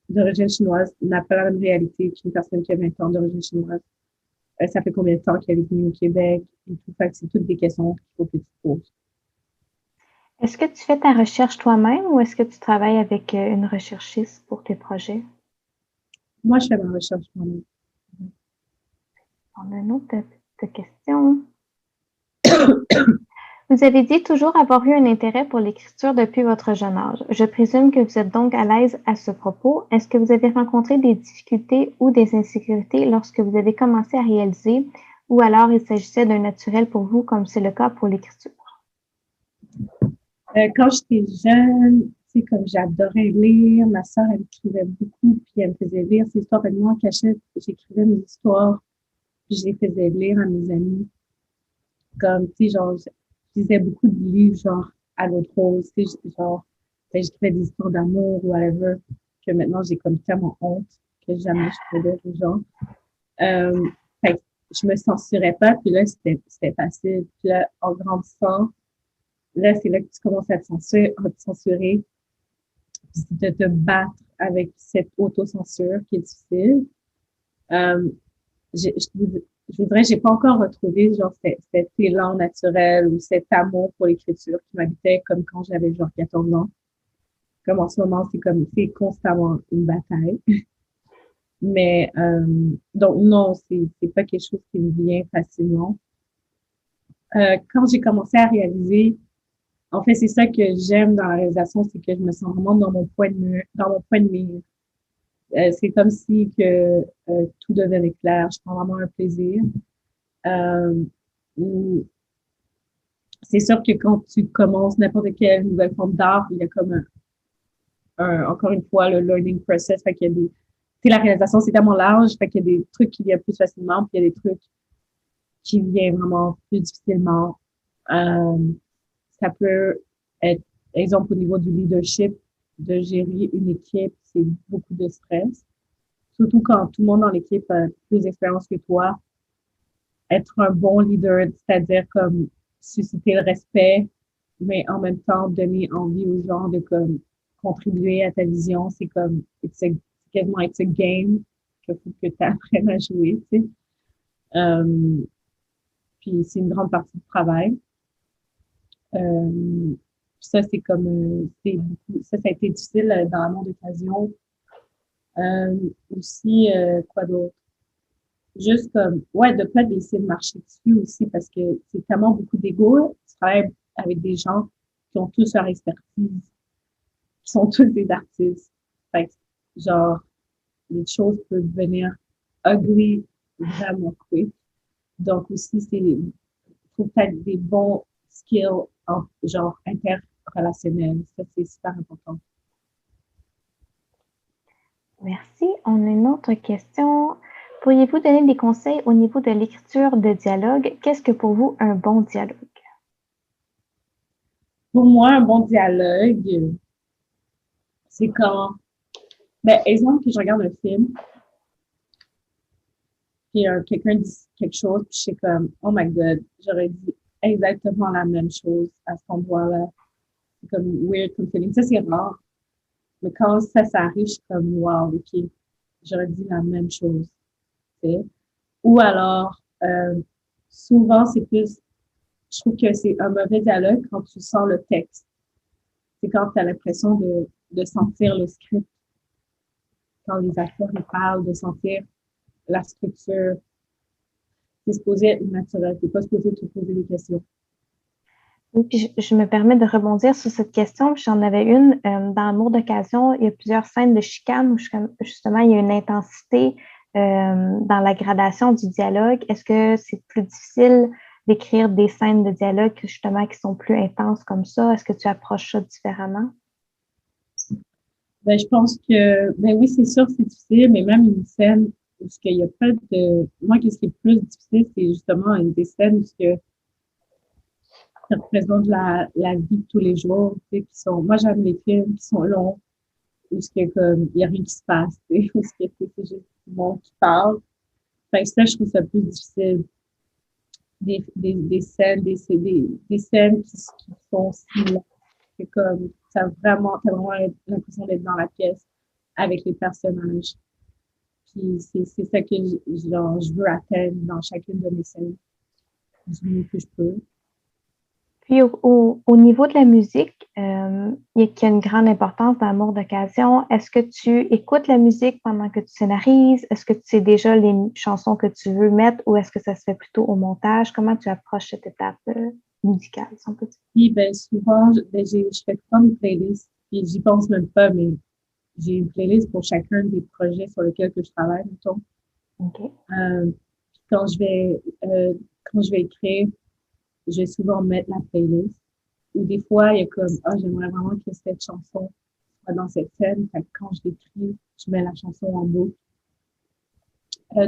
d'origine chinoise n'a pas la même réalité qu'une personne qui a 20 ans d'origine chinoise. Ça fait combien de temps qu'elle est venue au Québec et tout. Fait que c'est toutes des questions qu'il faut que tu te poses. Est-ce que tu fais ta recherche toi-même ou est-ce que tu travailles avec une recherchiste pour tes projets? Moi, je fais ma recherche moi-même. On a une autre question. Vous avez dit toujours avoir eu un intérêt pour l'écriture depuis votre jeune âge. Je présume que vous êtes donc à l'aise à ce propos. Est-ce que vous avez rencontré des difficultés ou des insécurités lorsque vous avez commencé à réaliser ou alors il s'agissait d'un naturel pour vous comme c'est le cas pour l'écriture? Quand j'étais jeune, tu sais, comme j'adorais lire, ma sœur, elle écrivait beaucoup, puis elle me faisait lire ses histoires. Et moi, en cachette, j'écrivais mes histoires, puis je les faisais lire à mes amis. Comme, tu sais, genre, je lisais beaucoup de livres, genre, à l'autre rose, tu sais, genre, ben, j'écrivais des histoires d'amour ou whatever, que maintenant, j'ai comme tellement honte que jamais je peux lire aux gens. Fait que je me censurais pas, puis là, c'était facile. Puis là, en grandissant, là, c'est là que tu commences à te censurer, puis de te battre avec cette autocensure qui est difficile. Je voudrais, j'ai pas encore retrouvé genre cet élan naturel ou cet amour pour l'écriture qui m'habitait comme quand j'avais genre 14 ans. Comme en ce moment, c'est constamment une bataille. Mais donc non, c'est pas quelque chose qui me vient facilement. Quand j'ai commencé à réaliser, en fait, c'est ça que j'aime dans la réalisation, c'est que je me sens vraiment dans mon point de mire. C'est comme si que tout devenait clair. Je prends vraiment un plaisir. Euh, c'est sûr que quand tu commences n'importe quelle nouvelle forme d'art, il y a comme encore une fois, le learning process. Fait qu'il y a des, tu sais, la réalisation, c'est tellement large. Fait qu'il y a des trucs qui viennent plus facilement, puis il y a des trucs qui viennent vraiment plus difficilement. Ça peut être, exemple, au niveau du leadership, de gérer une équipe, c'est beaucoup de stress. Surtout quand tout le monde dans l'équipe a plus d'expérience que toi. Être un bon leader, c'est-à-dire comme susciter le respect, mais en même temps donner envie aux gens de comme contribuer à ta vision, c'est comme quasiment it's a game qu'il faut que tu apprennes à jouer, tu sais. Puis c'est une grande partie du travail. Ça, c'est comme c'est beaucoup, ça a été difficile dans la monde d'occasion. Aussi, quoi d'autre? Juste comme, ouais, de pas essayer de marcher dessus aussi parce que c'est tellement beaucoup d'ego. Tu travailles avec des gens qui ont tous leur expertise, qui sont tous des artistes. Fait que, genre, les choses peuvent devenir ugly vraiment quick. Donc aussi, faut peut-être des bons skills genre interrelationnels. Ça, c'est super important. Merci. On a une autre question. Pourriez-vous donner des conseils au niveau de l'écriture de dialogue? Qu'est-ce que pour vous un bon dialogue? Pour moi, un bon dialogue, c'est quand, ben, exemple que je regarde un film, puis quelqu'un dit quelque chose, puis je suis comme, oh my God, j'aurais dit exactement la même chose à cet endroit-là. C'est comme weird comme feeling. Ça, c'est rare. Mais quand ça arrive, je suis comme, wow, OK, j'aurais dit la même chose. T'sais. Ou alors, souvent, c'est plus, je trouve que c'est un mauvais dialogue quand tu sens le texte. C'est quand tu as l'impression de sentir le script. Quand les acteurs ils parlent, de sentir la structure. C'est supposé être naturel. Tu n'es pas supposé te poser des questions. Oui, puis je me permets de rebondir sur cette question. J'en avais une dans Amour d'occasion. Il y a plusieurs scènes de chicane où justement il y a une intensité dans la gradation du dialogue. Est-ce que c'est plus difficile d'écrire des scènes de dialogue justement qui sont plus intenses comme ça? Est-ce que tu approches ça différemment? Ben, je pense que, ben oui, c'est sûr, c'est difficile, mais même une scène où ce qu'il y a pas de, moi, qu'est-ce qui est plus difficile, c'est justement une des scènes où ce que ça représente la vie de tous les jours, tu sais, qui sont, moi, j'aime les films qui sont longs, où ce que, comme, il y a rien qui se passe, tu sais, où ce que c'est juste le monde qui parle. Fait que ça, je trouve ça plus difficile. Des scènes, des scènes qui sont similaires. C'est comme, t'as vraiment l'impression d'être dans la pièce avec les personnages. Puis c'est ça que genre, je veux atteindre dans chacune de mes scènes du mieux que je peux. Puis au niveau de la musique, qui a une grande importance dans Amour d'occasion, est-ce que tu écoutes la musique pendant que tu scénarises? Est-ce que tu sais déjà les chansons que tu veux mettre ou est-ce que ça se fait plutôt au montage? Comment tu approches cette étape musicale, si on peut dire? Puis ben, souvent, je fais comme une playlist, puis j'y pense même pas, mais j'ai une playlist pour chacun des projets sur lesquels que je travaille, mettons. OK. Puis quand je vais écrire, je vais souvent mettre la playlist. Ou des fois, il y a comme, ah, j'aimerais vraiment que cette chanson soit dans cette scène. Fait que quand je l'écris, je mets la chanson en boucle.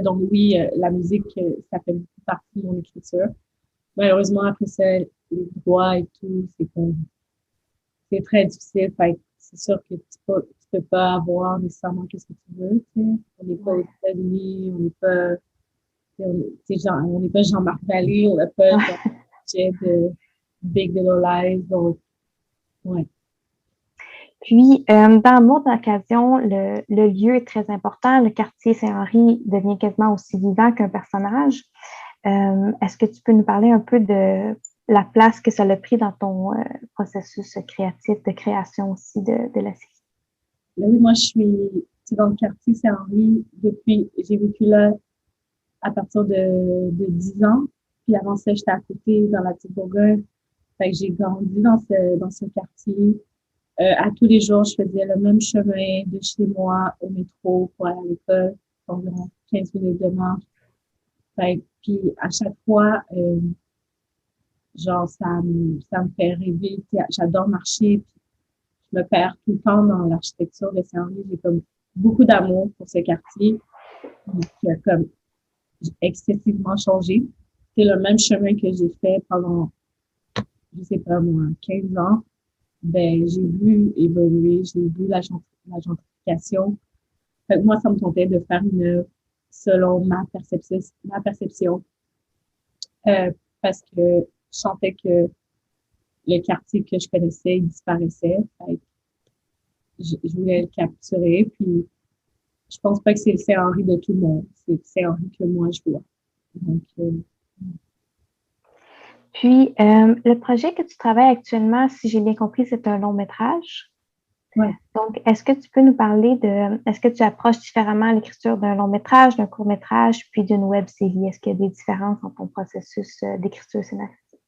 Donc oui, la musique, ça fait beaucoup partie de mon écriture. Malheureusement, après ça, les droits et tout, c'est très difficile. Fait que c'est sûr que tu peux pas avoir nécessairement qu'est-ce que tu veux, tu sais. On n'est pas aux États-Unis, on n'est pas, on n'est pas Jean-Marc Vallée, on n'a pas genre, budget de Big Little Lies, donc, ouais. Puis, dans Amour d'occasion, le lieu est très important. Le quartier Saint-Henri devient quasiment aussi vivant qu'un personnage. Est-ce que tu peux nous parler un peu de la place que ça a pris dans ton processus créatif de création aussi de la série? Mais oui, moi, je suis dans le quartier Saint-Henri j'ai vécu là à partir de 10 ans. Puis avant ça, j'étais à côté dans la petite Bourgogne. Fait que j'ai grandi dans ce quartier. À tous les jours, je faisais le même chemin de chez moi au métro pour aller à l'école, environ 15 minutes de marche. Fait que, puis à chaque fois, genre, ça me fait rêver. J'adore marcher, puis je me perds tout le temps dans l'architecture de Saint-Henri. J'ai comme beaucoup d'amour pour ce quartier, qui a comme excessivement changé. C'est le même chemin que j'ai fait pendant, je sais pas moi, 15 ans. Ben, j'ai vu évoluer, j'ai vu la gentrification. Fait que moi, ça me tentait de faire une œuvre selon ma perception, parce que je sentais que le quartier que je connaissais, il disparaissait. Fait que je voulais le capturer, puis je pense pas que c'est le Saint-Henri de tout le monde, c'est le Saint-Henri que moi je vois. Donc, Puis, le projet que tu travailles actuellement, si j'ai bien compris, c'est un long métrage. ouais. Donc, est-ce que tu peux nous parler est-ce que tu approches différemment l'écriture d'un long métrage, d'un court métrage, puis d'une web série? Est-ce qu'il y a des différences dans ton processus d'écriture scénaristique?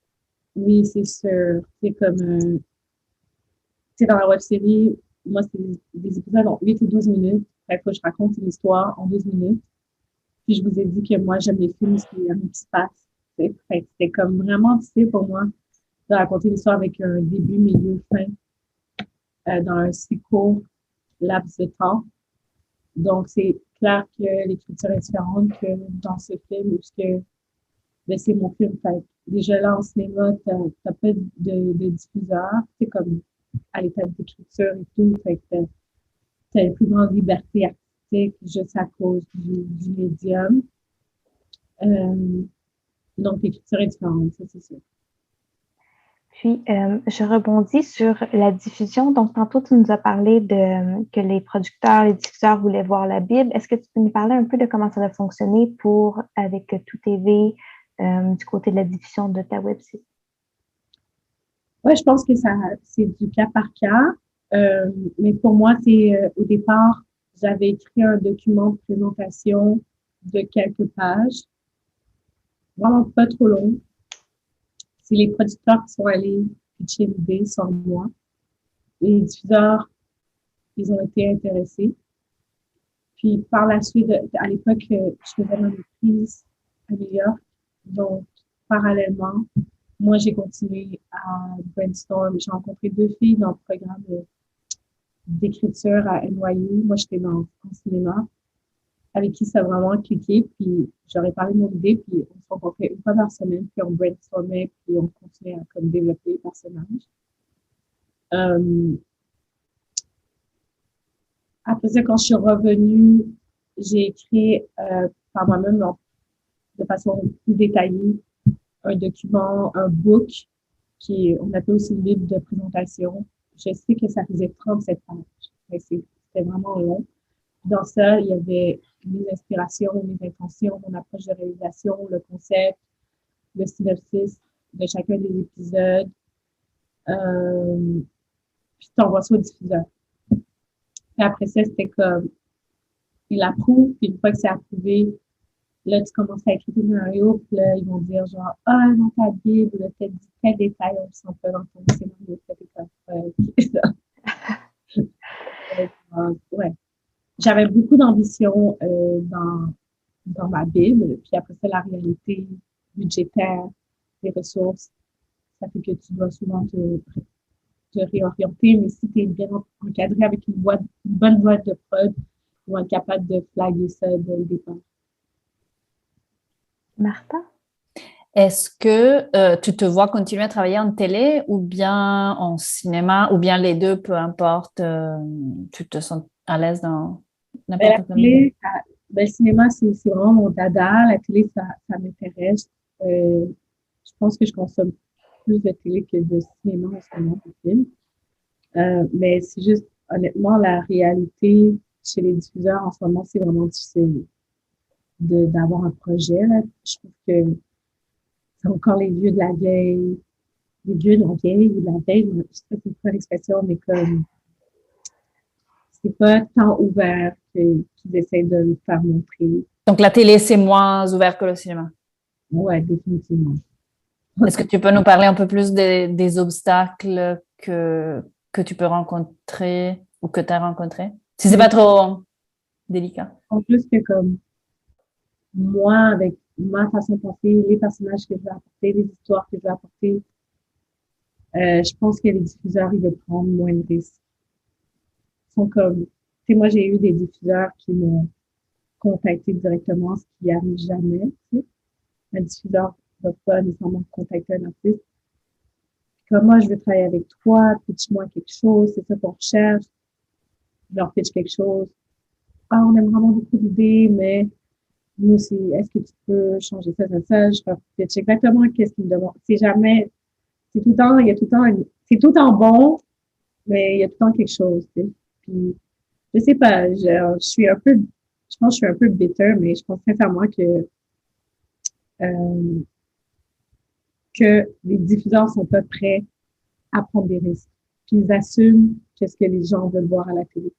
Oui, c'est sûr. C'est comme, tu sais, dans la web série, moi, c'est des épisodes en 8 ou 12 minutes. Fait que je raconte une histoire en 12 minutes. Puis je vous ai dit que moi, j'aime les films où il y a rien qui se passe. Fait que c'était comme vraiment difficile pour moi de raconter l'histoire avec un début, milieu, fin, dans un si court laps de temps. Donc, c'est clair que l'écriture est différente que dans ce film où ben, c'est mon film. Fait déjà là, en cinéma, t'as pas de diffuseur. C'est comme à l'état d'écriture et tout. Fait que t'as une plus grande liberté artistique juste à cause du médium. Donc, l'écriture est différente, ça, c'est sûr. Puis, je rebondis sur la diffusion. Donc, tantôt, tu nous as parlé que les producteurs, les diffuseurs voulaient voir la Bible. Est-ce que tu peux nous parler un peu de comment ça va fonctionner avec Tout TV, du côté de la diffusion de ta web série? Ouais, je pense que c'est du cas par cas. Mais pour moi, au départ, j'avais écrit un document de présentation de quelques pages, vraiment pas trop long. C'est les producteurs qui sont allés pitcher l'idée sans moi. Les diffuseurs, ils ont été intéressés. Puis par la suite, à l'époque, je faisais ma maîtrise à New York. Donc, parallèlement, moi, j'ai continué à brainstorm. J'ai rencontré 2 filles dans le programme d'écriture à NYU. Moi, j'étais en cinéma, avec qui ça a vraiment cliqué. Puis, j'aurais parlé de mon idée, puis on se rencontrait une fois par semaine, puis on brainstormait, puis on continuait à comme développer les personnages. Après ça, quand je suis revenue, j'ai écrit par moi-même de façon plus détaillée un document, un book, on appelle aussi une livre de présentation. Je sais que ça faisait 37 pages, mais c'était vraiment long. Dans ça, il y avait mes inspirations, mes intentions, mon approche de réalisation, le concept, le synopsis de chacun des épisodes. Puis tu envoies ça au diffuseur. Et après ça, c'était comme, il approuve, puis une fois que c'est approuvé, là, tu commences à écrire des scénarios, puis là, ils vont dire genre, ah, dans ta Bible, t'as dit tel détail, on le sent pas dans ton scénario, c'est comme ça. Ouais. J'avais beaucoup d'ambition dans ma Bible, puis après ça, la réalité budgétaire, les ressources, ça fait que tu dois souvent te réorienter, mais si tu es bien encadré avec une bonne boîte de prod, ils vont être capables de flaguer ça dès le départ. Martha? Est-ce que tu te vois continuer à travailler en télé ou bien en cinéma ou bien les deux, peu importe, tu te sens à l'aise dans n'importe quel milieu? Le cinéma, c'est vraiment mon dada. La télé, ça m'intéresse. Je pense que je consomme plus de télé que de cinéma en ce moment, de film. Mais c'est juste, honnêtement, la réalité chez les diffuseurs en ce moment, c'est vraiment difficile d'avoir un projet. Là. Je trouve que c'est encore les vieux de la vieille, les vieux de la vieille ou de la vieille, je sais pas c'est quoi l'expression, mais comme c'est pas tant ouvert qu'ils essaient de le faire montrer. Donc la télé, c'est moins ouvert que le cinéma. Ouais, définitivement. Est-ce que tu peux nous parler un peu plus des obstacles que tu peux rencontrer ou que tu as rencontrés? Si c'est pas trop délicat. En plus que comme moi, avec ma façon de penser, les personnages que je vais apporter, les histoires que je vais apporter, je pense que les diffuseurs, ils veulent prendre moins de risques. Ils sont comme, tu sais, moi, j'ai eu des diffuseurs qui m'ont contacté directement, ce qui arrive jamais, tu sais. Un diffuseur ne va pas nécessairement contacter un artiste. Comme moi, je veux travailler avec toi, pitch-moi quelque chose, c'est ça qu'on recherche. Je leur pitch quelque chose. Ah, on aime vraiment beaucoup l'idée, mais nous, est-ce que tu peux changer ça, je leur pitch exactement qu'est-ce qu'ils me demandent. C'est jamais, c'est tout le temps, il y a tout le temps, c'est tout le temps bon, mais il y a tout le temps quelque chose, tu sais. Puis, je sais pas, je suis un peu, je pense que je suis un peu bitter, mais je pense sincèrement que les diffuseurs sont pas prêts à prendre des risques. Puis ils assument qu'est-ce que les gens veulent voir à la télé.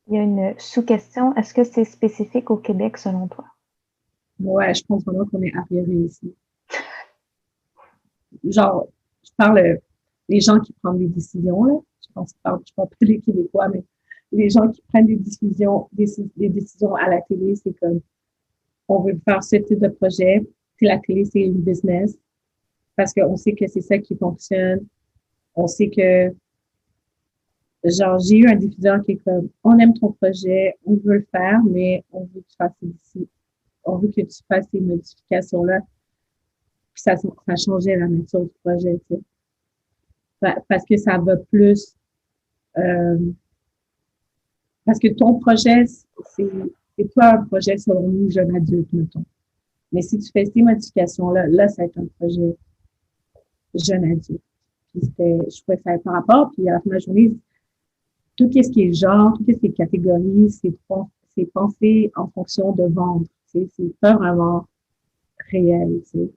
Il y a une sous-question. Est-ce que c'est spécifique au Québec selon toi? Ouais, je pense vraiment qu'on est arriéré ici. Genre, je parle les gens qui prennent des décisions, là. Je parle pas les Québécois, mais les gens qui prennent des décisions à la télé, c'est comme on veut faire ce type de projet. Puis la télé, c'est une business. Parce qu'on sait que c'est ça qui fonctionne. On sait que, genre, j'ai eu un diffuseur qui est comme, on aime ton projet, on veut le faire, mais on veut que tu fasses ces modifications-là. Puis ça changeait la nature du projet, tu sais. Parce que ça va plus, parce que ton projet, c'est pas un projet selon nous, jeune adulte, mettons. Mais si tu fais ces modifications-là, là, ça va être un projet jeune adulte. Puis je trouvais ça par rapport, puis à la fin de la journée, tout ce qui est genre, tout ce qui est catégorie, c'est pensé en fonction de vendre. Tu sais, c'est pas vraiment réel, tu sais.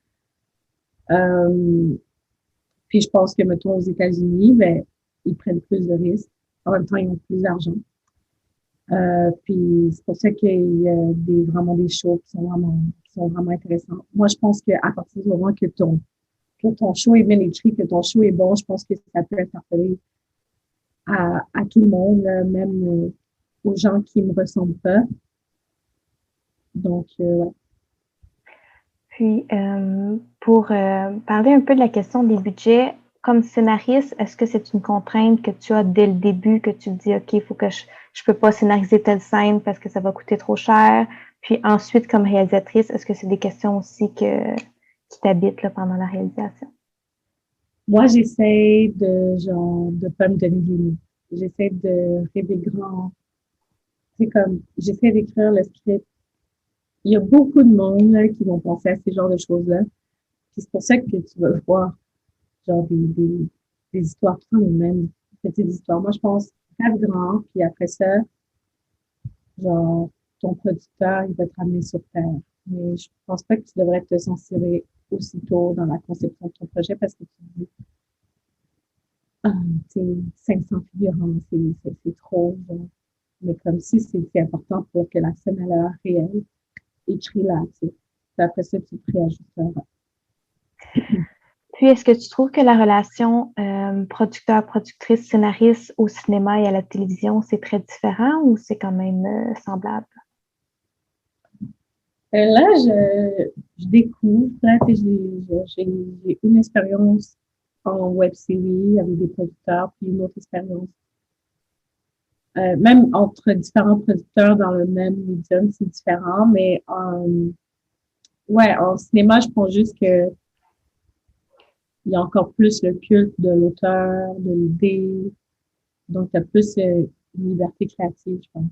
Puis je pense que, mettons, aux États-Unis, ben, ils prennent plus de risques. En même temps, ils ont plus d'argent. Puis c'est pour ça qu'il y a vraiment des shows qui sont vraiment intéressants. Moi, je pense qu'à partir du moment que ton show est bien écrit, que ton show est bon, je pense que ça peut interpeller à tout le monde, même aux gens qui me ressemblent pas. Donc, ouais. Puis, pour parler un peu de la question des budgets, comme scénariste, est-ce que c'est une contrainte que tu as dès le début, que tu te dis, OK, il faut que je peux pas scénariser telle scène parce que ça va coûter trop cher? Puis ensuite, comme réalisatrice, est-ce que c'est des questions aussi qui t'habitent là, pendant la réalisation? Moi, j'essaie de pas me donner de limites. J'essaie de rêver grand. C'est comme, j'essaie d'écrire le script. Il y a beaucoup de monde là, qui vont penser à ces genres de choses-là. Puis c'est pour ça que tu vas voir genre des histoires qui sont les mêmes petites histoires. Moi, je pense rêve grand, puis après ça, genre, ton producteur, il va te ramener sur terre. Mais je pense pas que tu devrais te censurer aussitôt dans la conception de ton projet parce que tu te dis, ah, tu sais, 500 figurants, c'est trop, genre. Mais comme si c'est important pour que la scène a l'air réelle, écris-la, tu sais. Puis après ça, tu te réajusteras. Puis, est-ce que tu trouves que la relation producteur-productrice, scénariste au cinéma et à la télévision, c'est très différent ou c'est quand même semblable? Là, je découvre, là, tu sais, j'ai une expérience en web série avec des producteurs, puis une autre expérience. Même entre différents producteurs dans le même médium, c'est différent, mais ouais, en cinéma, je pense juste que il y a encore plus le culte de l'auteur, de l'idée, donc il y a plus une liberté créative, je pense.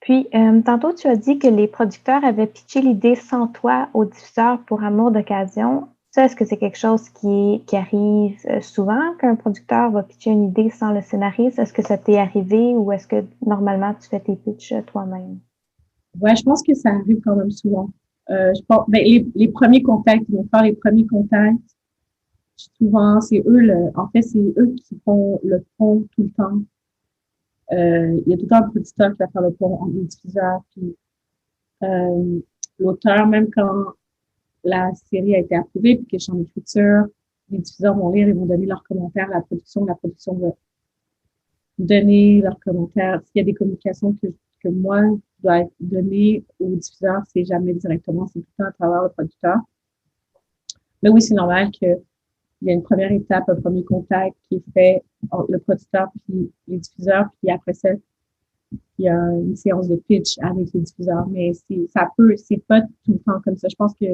Puis, tantôt, tu as dit que les producteurs avaient pitché l'idée sans toi au diffuseur pour amour d'occasion. Ça, est-ce que c'est quelque chose qui arrive souvent, qu'un producteur va pitcher une idée sans le scénariste? Est-ce que ça t'est arrivé ou est-ce que normalement tu fais tes pitchs toi-même? Ouais, je pense que ça arrive quand même souvent. Je pense, ben, les premiers contacts, ils vont faire les premiers contacts. Souvent, c'est eux, en fait, c'est eux qui font le pont tout le temps. Il y a tout le temps un producteur qui va faire le pont entre les diffuseurs puis l'auteur, même quand la série a été approuvée puis que je suis en écriture, les diffuseurs vont lire, ils vont donner leurs commentaires à la production va donner leurs commentaires. S'il y a des communications que moi, je dois donner aux diffuseurs, c'est jamais directement, c'est tout le temps à travers le producteur. Mais oui, c'est normal qu'il y a une première étape, un premier contact qui est fait entre le producteur puis les diffuseurs, puis après ça, il y a une séance de pitch avec les diffuseurs. Mais c'est pas tout le temps comme ça. Je pense que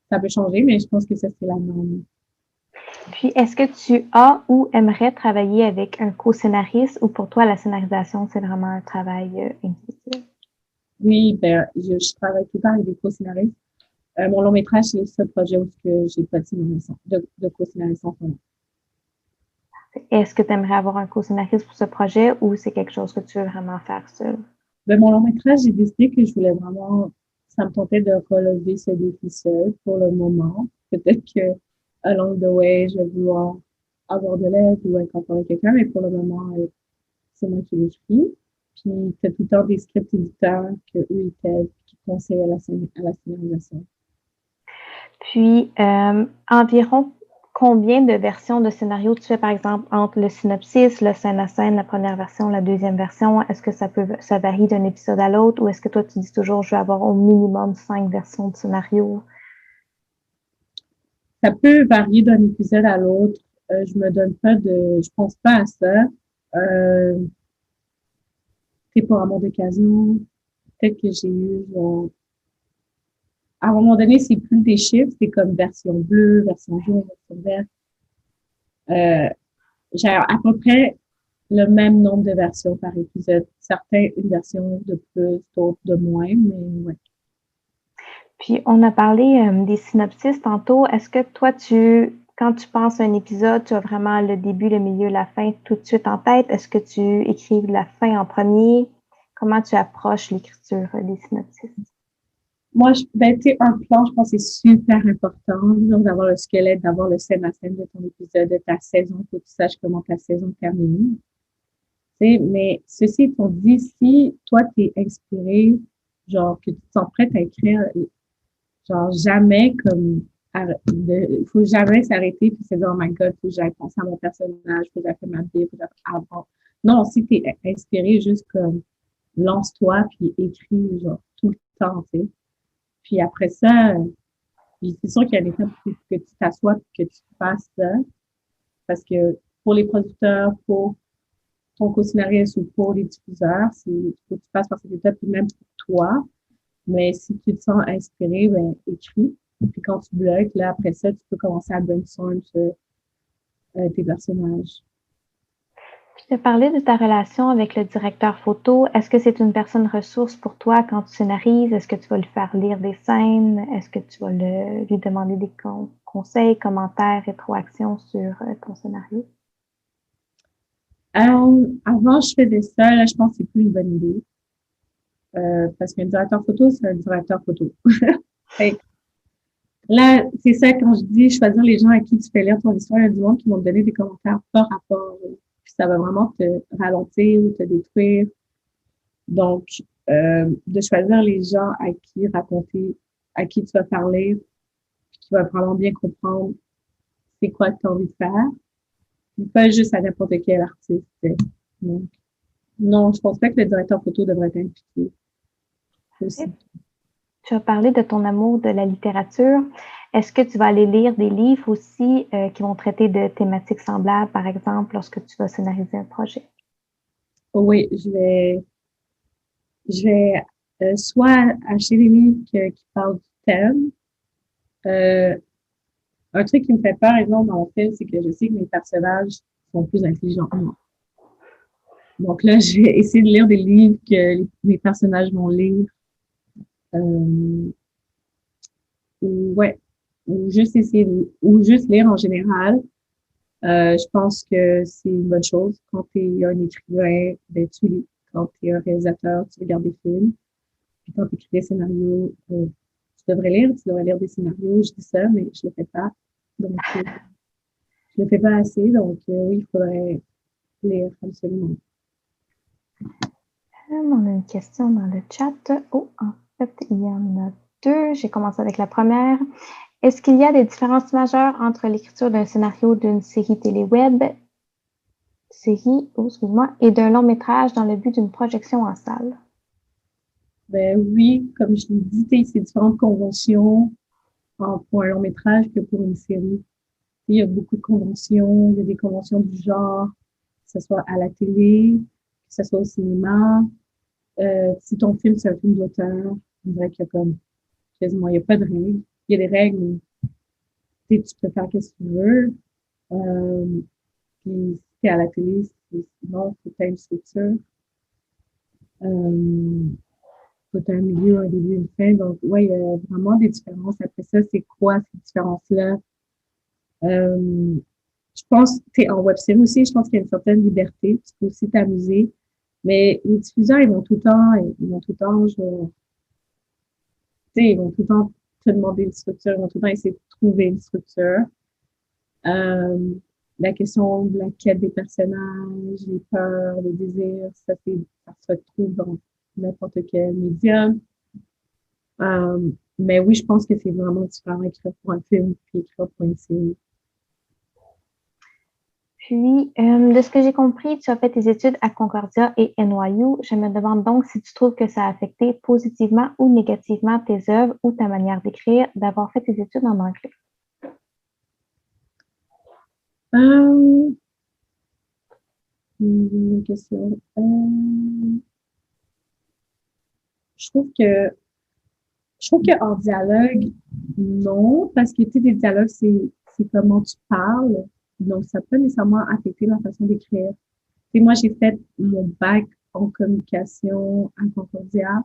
ça peut changer, mais je pense que ça, c'est la norme. Puis, est-ce que tu as ou aimerais travailler avec un co-scénariste ou pour toi, la scénarisation, c'est vraiment un travail individuel? Oui, ben, je travaille tout le temps avec des co-scénaristes. Mon long métrage, c'est le seul projet où j'ai pas de co-scénarisation. Est-ce que tu aimerais avoir un co-scénariste pour ce projet ou c'est quelque chose que tu veux vraiment faire seul? Ben, mon long métrage, j'ai décidé que je voulais vraiment, ça me tentait de relever ce défi seul pour le moment. Peut-être que along the way, je vais vouloir avoir de l'aide ou incorporer quelqu'un, mais pour le moment, c'est moi qui l'écris. Puis, tu as tout le temps des scripts éditeurs que eux, ils t'aident, qui conseillent à la scénarisation. Puis, environ combien de versions de scénario tu fais, par exemple, entre le synopsis, le scène à scène, la première version, la deuxième version? Est-ce que ça varie d'un épisode à l'autre ou est-ce que toi, tu dis toujours, je vais avoir au minimum 5 versions de scénario? Ça peut varier d'un épisode à l'autre. Je pense pas à ça. C'est pour amour d'occasion. Peut-être que j'ai eu, genre, à un moment donné, c'est plus des chiffres, c'est comme version bleue, version jaune, version verte. J'ai à peu près le même nombre de versions par épisode. Certains, une version de plus, d'autres de moins, mais ouais. Puis, on a parlé des synopsis tantôt. Est-ce que toi, quand tu penses à un épisode, tu as vraiment le début, le milieu, la fin tout de suite en tête? Est-ce que tu écris la fin en premier? Comment tu approches l'écriture des synopsis? Moi, ben, tu sais, un plan, je pense que c'est super important, donc d'avoir le squelette, d'avoir le scène à scène de ton épisode, de ta saison, faut que tu saches comment ta saison termine. Tu sais, mais ceci étant dit, si toi, t'es inspiré, genre, que tu te sens prête à écrire, genre, jamais comme, faut jamais s'arrêter puis se dire, oh my God, faut que j'aille penser à mon personnage, faut que j'aille faire ma vie, faut que j'aille avant. Non, si t'es inspiré, juste comme, lance-toi puis écris, genre, tout le temps, tu sais. Puis après ça, c'est sûr qu'il y a des fois que tu t'assoies et que tu fasses ça. Parce que pour les producteurs, pour ton co-scénariste ou pour les diffuseurs, il faut que tu passes par cette étape, puis même pour toi. Mais si tu te sens inspiré, ben, écris. Puis quand tu bloques, là, après ça, tu peux commencer à brainstorm sur tes personnages. Tu as parlé de ta relation avec le directeur photo. Est-ce que c'est une personne ressource pour toi quand tu scénarises? Est-ce que tu vas lui faire lire des scènes? Est-ce que tu vas lui demander des conseils, commentaires, rétroactions sur ton scénario? Avant, je faisais ça. Là, je pense que c'est plus une bonne idée. Parce qu'un directeur photo, c'est un directeur photo. Fait que là, c'est ça, quand je dis choisir les gens à qui tu fais lire ton histoire, il y a du monde qui vont te donner des commentaires par rapport. Puis ça va vraiment te ralentir ou te détruire. Donc, de choisir les gens à qui raconter, à qui tu vas parler, qui va vraiment bien comprendre c'est quoi que tu as envie de faire. Puis pas juste à n'importe quel artiste. Donc, non, je pense pas que le directeur photo devrait être impliqué aussi. Tu as parlé de ton amour de la littérature. Est-ce que tu vas aller lire des livres aussi qui vont traiter de thématiques semblables, par exemple, lorsque tu vas scénariser un projet? Oui, je vais soit acheter des livres qui parlent du thème. Un truc qui me fait peur, exemple, dans mon film, c'est que je sais que mes personnages sont plus intelligents que moi. Donc là, je vais essayer de lire des livres que mes personnages vont lire. Ouais, ou juste ou juste lire en général. Je pense que c'est une bonne chose. Quand tu es un écrivain, ben, tu lis. Quand tu es un réalisateur, tu regardes des films. Puis quand tu écris des scénarios, tu devrais lire des scénarios. Je dis ça, mais je le fais pas. Donc, je le fais pas assez. Donc, oui, il faudrait lire absolument. On a une question dans le chat. Oh, en fait, il y en a deux. J'ai commencé avec la première. Est-ce qu'il y a des différences majeures entre l'écriture d'un scénario d'une série télé-web, et d'un long métrage dans le but d'une projection en salle? Ben oui, comme je l'ai dit, c'est différentes conventions pour un long métrage que pour une série. Il y a beaucoup de conventions, il y a des conventions du genre, que ce soit à la télé, que ce soit au cinéma. Si ton film, c'est un film d'auteur, on dirait qu'il y a comme quasiment, il n'y a pas de règles. Il y a des règles, mais tu peux faire ce que tu veux. Puis si t'es à la télé, sinon, faut que t'aies une structure. Faut que t'aies un milieu, un début, une fin. Donc, ouais, il y a vraiment des différences. Après ça, c'est quoi ces différences-là? Je pense que t'es en web série aussi, je pense qu'il y a une certaine liberté. Tu peux aussi t'amuser. Mais les diffuseurs, ils vont tout le temps, ils vont tout le temps te demander une structure, ils vont tout le temps essayer de trouver une structure. La question de la quête des personnages, les peurs, les désirs, ça se retrouve dans n'importe quel médium. Mais oui, je pense que c'est vraiment différent écrire pour un film puis écrire pour une série. Puis, de ce que j'ai compris, tu as fait tes études à Concordia et NYU. Je me demande donc si tu trouves que ça a affecté positivement ou négativement tes œuvres ou ta manière d'écrire d'avoir fait tes études en anglais. Une question. Je trouve qu'en dialogue, non, parce que, tu sais, des dialogues, c'est comment tu parles. Donc, ça peut nécessairement affecter ma façon d'écrire. Tu sais, moi, j'ai fait mon bac en communication à Concordia.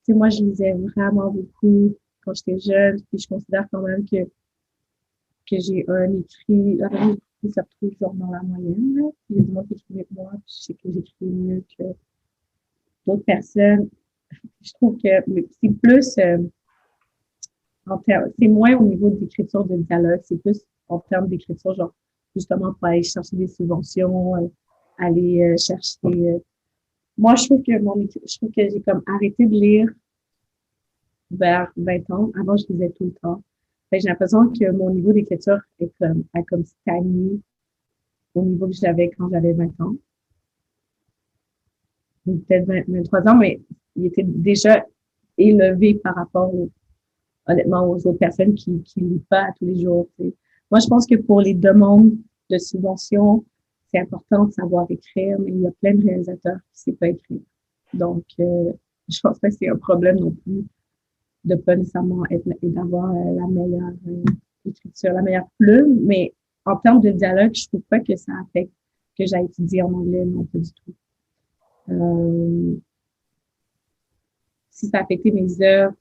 Tu sais, moi, je lisais vraiment beaucoup quand j'étais jeune, puis je considère quand même que j'ai un écrit, ça se retrouve genre dans la moyenne, là. Il y a du monde qui écrit mieux que moi, puis je sais que j'écris mieux que d'autres personnes. Je trouve que c'est plus c'est moins au niveau de l'écriture de dialogue, c'est plus en termes d'écriture, genre justement pour aller chercher des subventions, aller chercher. Moi, je trouve que j'ai comme arrêté de lire vers 20 ans. Avant, je lisais tout le temps. Fait que j'ai l'impression que mon niveau d'écriture a comme stagné au niveau que j'avais quand j'avais 20 ans. Ou peut-être 23 ans, mais il était déjà élevé par rapport honnêtement aux autres personnes qui lisent pas tous les jours. T'sais. moi, je pense que pour les demandes de subventions, c'est important de savoir écrire, mais il y a plein de réalisateurs qui ne savent pas écrire. Donc, je pense pas que c'est un problème non plus de pas nécessairement être et d'avoir la meilleure écriture, la meilleure plume, mais en termes de dialogue, je trouve pas que ça affecte que j'ai étudié en anglais, non pas du tout. Si ça a affecté mes œuvres,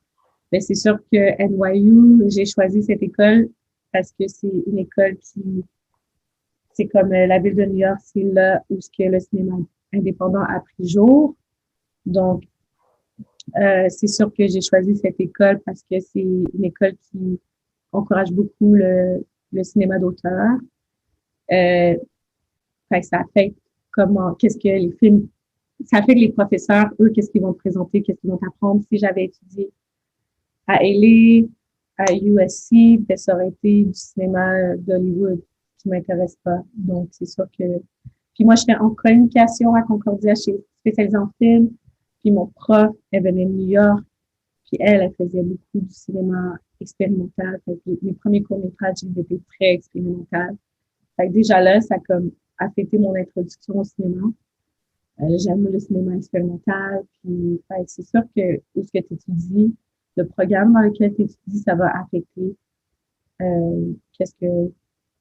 ben c'est sûr que NYU, j'ai choisi cette école parce que c'est une école qui, c'est comme la ville de New York, c'est là où ce que le cinéma indépendant a pris jour. Donc, c'est sûr que j'ai choisi cette école parce que c'est une école qui encourage beaucoup le cinéma d'auteur. Fait que ça affecte qu'est-ce que les films, ça affecte les professeurs, eux, qu'est-ce qu'ils vont présenter, qu'est-ce qu'ils vont apprendre. Si j'avais étudié à LA, à USC, ben, ça aurait été du cinéma d'Hollywood qui m'intéresse pas. Donc, c'est sûr que... Puis moi, je fais en communication à Concordia, je suis spécialisée en film. Puis mon prof, elle venait de New York. Puis elle faisait beaucoup du cinéma expérimental. Fait que mes premiers courts-métrages, ils étaient très expérimentaux. Fait que déjà là, ça a comme affecté mon introduction au cinéma. J'aime le cinéma expérimental. Puis c'est sûr que où ce que tu étudies, le programme dans lequel tu étudies, ça va affecter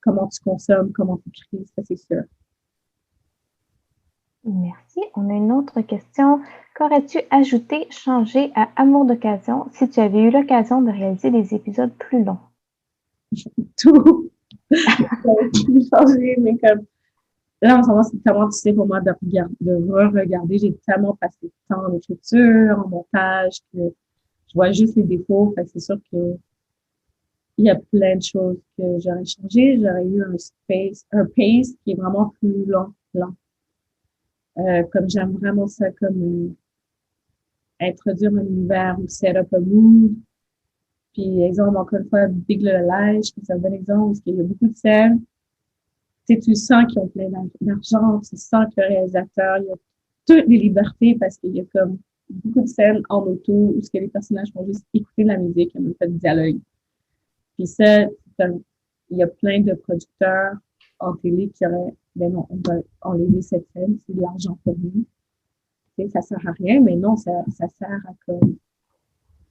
comment tu consommes, comment tu écris, ça c'est sûr. Merci. On a une autre question. Qu'aurais-tu ajouté, changé à Amour d'occasion si tu avais eu l'occasion de réaliser des épisodes plus longs? Tout. Tout changé, mais comme là, en ce moment, c'est tellement difficile pour moi de re-regarder. J'ai tellement passé de temps en écriture, en montage, que je vois juste les défauts. Fait que c'est sûr que il y a plein de choses que j'aurais changé. J'aurais eu un pace qui est vraiment plus lent. Comme j'aime vraiment ça, comme introduire un univers ou set up a mood. Puis, exemple, encore une fois, Big Little Lies, je trouve c'est un bon exemple parce qu'il y a beaucoup de scènes. Tu sens qu'ils ont plein d'argent, tu sens que le réalisateur, il y a toutes les libertés parce qu'il y a comme beaucoup de scènes en auto où ce que les personnages vont juste écouter de la musique et même pas de dialogue. Puis ça, il y a plein de producteurs en télé qui auraient, ben non, on va enlever cette scène, c'est de l'argent pour nous. Tu sais, ça sert à rien, mais non, ça sert à comme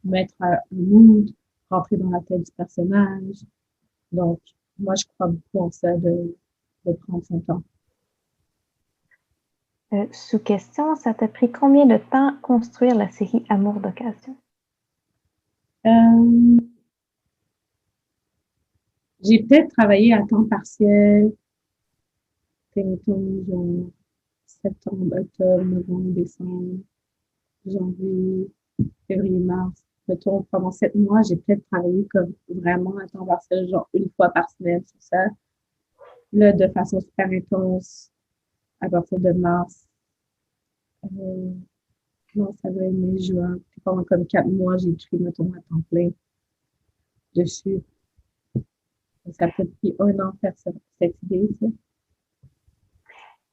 mettre un mood, rentrer dans la tête du personnage. Donc, moi, je crois beaucoup en ça de prendre son temps. Sous question, ça t'a pris combien de temps construire la série Amour d'occasion? J'ai peut-être travaillé à temps partiel, mettons, genre septembre, octobre, novembre, décembre, janvier, février, mars. Mettons, pendant 7 mois, j'ai peut-être travaillé comme vraiment à temps partiel, genre une fois par semaine sur ça. Là, de façon super intense, à partir de mars. Non, ça doit être mai, juin. Puis pendant comme 4 mois, j'ai écrit, mettons, à temps plein dessus. Ça a peut-être pris 1 an faire cette idée, tu sais.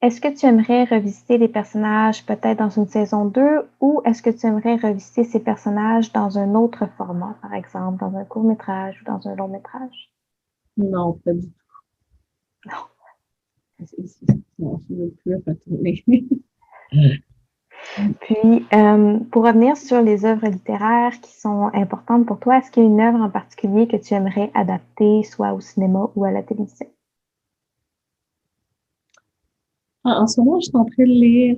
Est-ce que tu aimerais revisiter les personnages peut-être dans une saison 2 ou est-ce que tu aimerais revisiter ces personnages dans un autre format, par exemple, dans un court-métrage ou dans un long-métrage? Non, pas du tout. Non. Non, je ne veux plus retourner. Puis, pour revenir sur les œuvres littéraires qui sont importantes pour toi, est-ce qu'il y a une œuvre en particulier que tu aimerais adapter, soit au cinéma ou à la télévision? En ce moment, je suis en train de lire,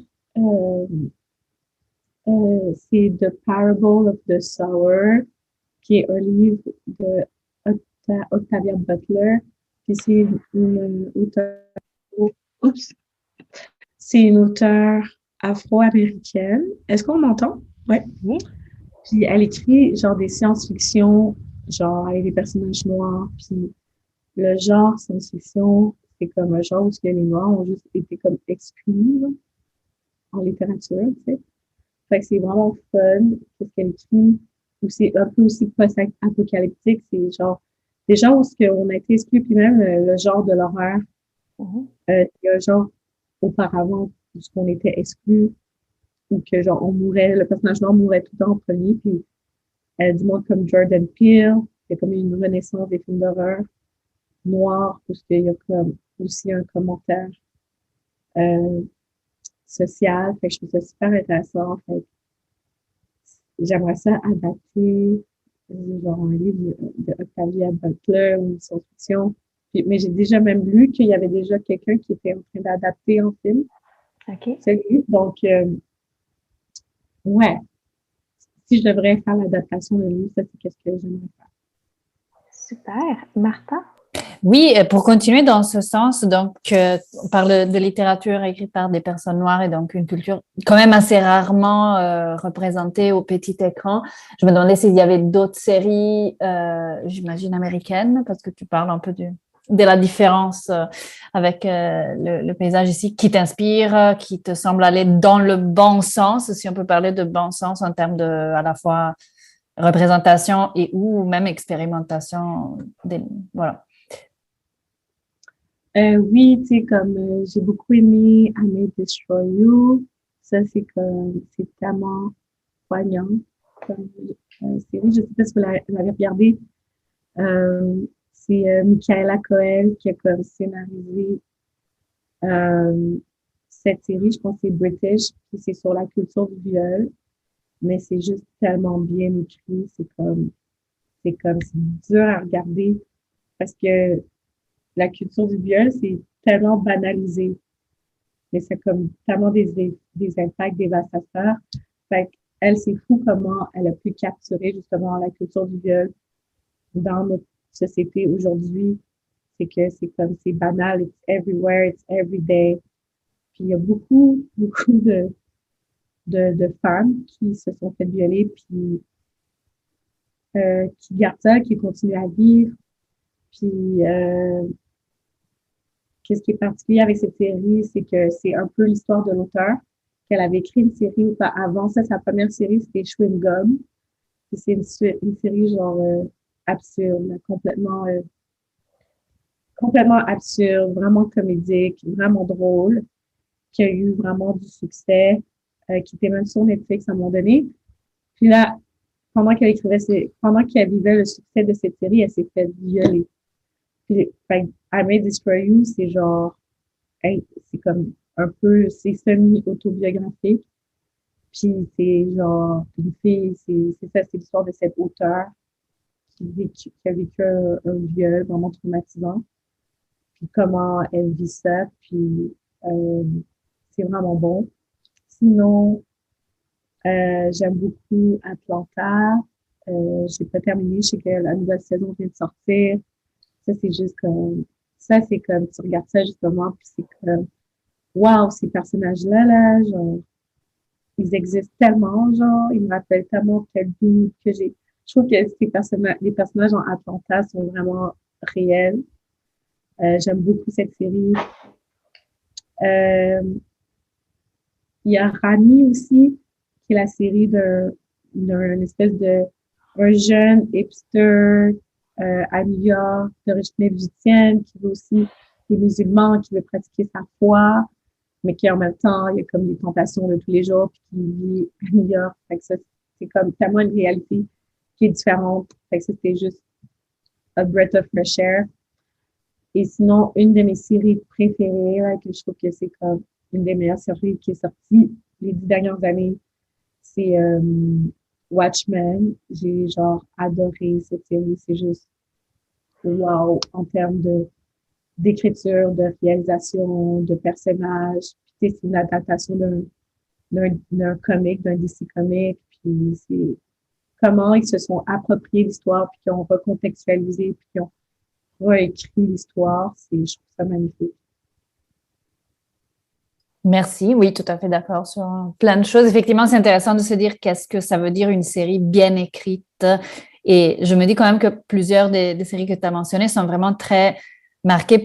c'est The Parable of the Sower, qui est un livre de Octavia Butler. Puis c'est une auteure afro-américaine. Est-ce qu'on m'entend? Ouais. Oui. Puis elle écrit genre des science-fiction, genre avec des personnages noirs. Puis le genre science-fiction, c'est comme un genre où les Noirs ont juste été comme exclus là, en littérature, tu sais. Fait que c'est vraiment fun, qu'est-ce qu'elle écrit. Ou c'est un peu aussi post-apocalyptique, c'est genre des genres où on a été exclus, puis même le genre de l'horreur. Il y a un genre auparavant où on était exclus, ou que genre on mourait, le personnage noir mourait tout le temps en premier, puis du monde comme Jordan Peele, il y a comme une renaissance des films d'horreur. noir, parce qu'il y a comme aussi un commentaire euh, social. Fait que je trouve ça super intéressant. Fait que j'aimerais ça adapter genre un livre de Octavia Butler ou une science-fiction. Mais j'ai déjà même lu qu'il y avait déjà quelqu'un qui était en train d'adapter en film ce livre. Donc, ouais, si je devrais faire l'adaptation de livre, ça, c'est qu'est-ce que j'aimerais faire. Super. Martha? Oui, et pour continuer dans ce sens, donc, on parle de littérature écrite par des personnes noires et donc une culture quand même assez rarement représentée au petit écran. Je me demandais s'il y avait d'autres séries, j'imagine américaines, parce que tu parles un peu de la différence avec le paysage ici, qui t'inspire, qui te semble aller dans le bon sens, si on peut parler de bon sens en termes de à la fois représentation et ou même expérimentation. Voilà. Oui, tu sais, comme j'ai beaucoup aimé I May Destroy You. Ça, c'est tellement poignant comme série. Je sais pas si vous l'avez regardé. C'est Michaela Coel qui a comme scénarisé cette série. Je pense que c'est British, puis c'est sur la culture du viol. Mais c'est juste tellement bien écrit. C'est dur à regarder parce que la culture du viol, c'est tellement banalisé. Mais c'est comme tellement des impacts dévastateurs. Fait qu'elle, c'est fou comment elle a pu capturer justement la culture du viol dans notre société aujourd'hui. C'est que c'est banal, it's everywhere, it's everyday. Puis il y a beaucoup de femmes qui se sont fait violer, puis qui gardent ça, qui continuent à vivre. Puis qu'est-ce qui est particulier avec cette série, c'est que c'est un peu l'histoire de l'auteur, qu'elle avait écrit une série ou pas avant ça, sa première série, c'était Chewing Gum. Puis c'est une série genre absurde, complètement absurde, vraiment comédique, vraiment drôle, qui a eu vraiment du succès, qui était même sur Netflix à un moment donné. Puis là, pendant qu'elle vivait le succès de cette série, elle s'est fait violer. Puis, I May Destroy You, c'est genre, hey, c'est comme un peu, c'est semi-autobiographique. Puis c'est genre, une fille, c'est l'histoire de cette auteure qui a vécu un viol vraiment traumatisant. Puis comment elle vit ça, puis c'est vraiment bon. Sinon, j'aime beaucoup Atlanta. J'ai pas terminé, je sais que la nouvelle saison vient de sortir. Ça, c'est comme, tu regardes ça justement, puis c'est comme, waouh, ces personnages-là, là, genre, ils existent tellement, genre, ils me rappellent tellement quel goût que j'ai. Je trouve que les personnages en Atlanta sont vraiment réels. J'aime beaucoup cette série. Il y a Rami aussi, qui est la série d'un espèce un jeune hipster à New York, d'origine égyptienne, qui veut aussi, qui est musulman, qui veut pratiquer sa foi, mais qui en même temps, il y a comme des tentations de tous les jours, puis qui vit à New York. Fait que ça, c'est comme tellement une réalité qui est différente. Fait que ça, c'était juste a breath of fresh air. Et sinon, une de mes séries préférées, là, que je trouve que c'est comme une des meilleures séries qui est sortie les 10 dernières années, c'est Watchmen. J'ai genre adoré cette série. C'est juste wow en termes d'écriture, de réalisation, de personnages. Puis c'est une adaptation d'un comic, d'un DC comic. Puis c'est comment ils se sont appropriés l'histoire, puis qu'ils ont recontextualisé, puis qu'ils ont réécrit l'histoire. Je trouve ça magnifique. Merci, oui, tout à fait d'accord sur plein de choses. Effectivement, c'est intéressant de se dire qu'est-ce que ça veut dire une série bien écrite. Et je me dis quand même que plusieurs des séries que tu as mentionnées sont vraiment très marquées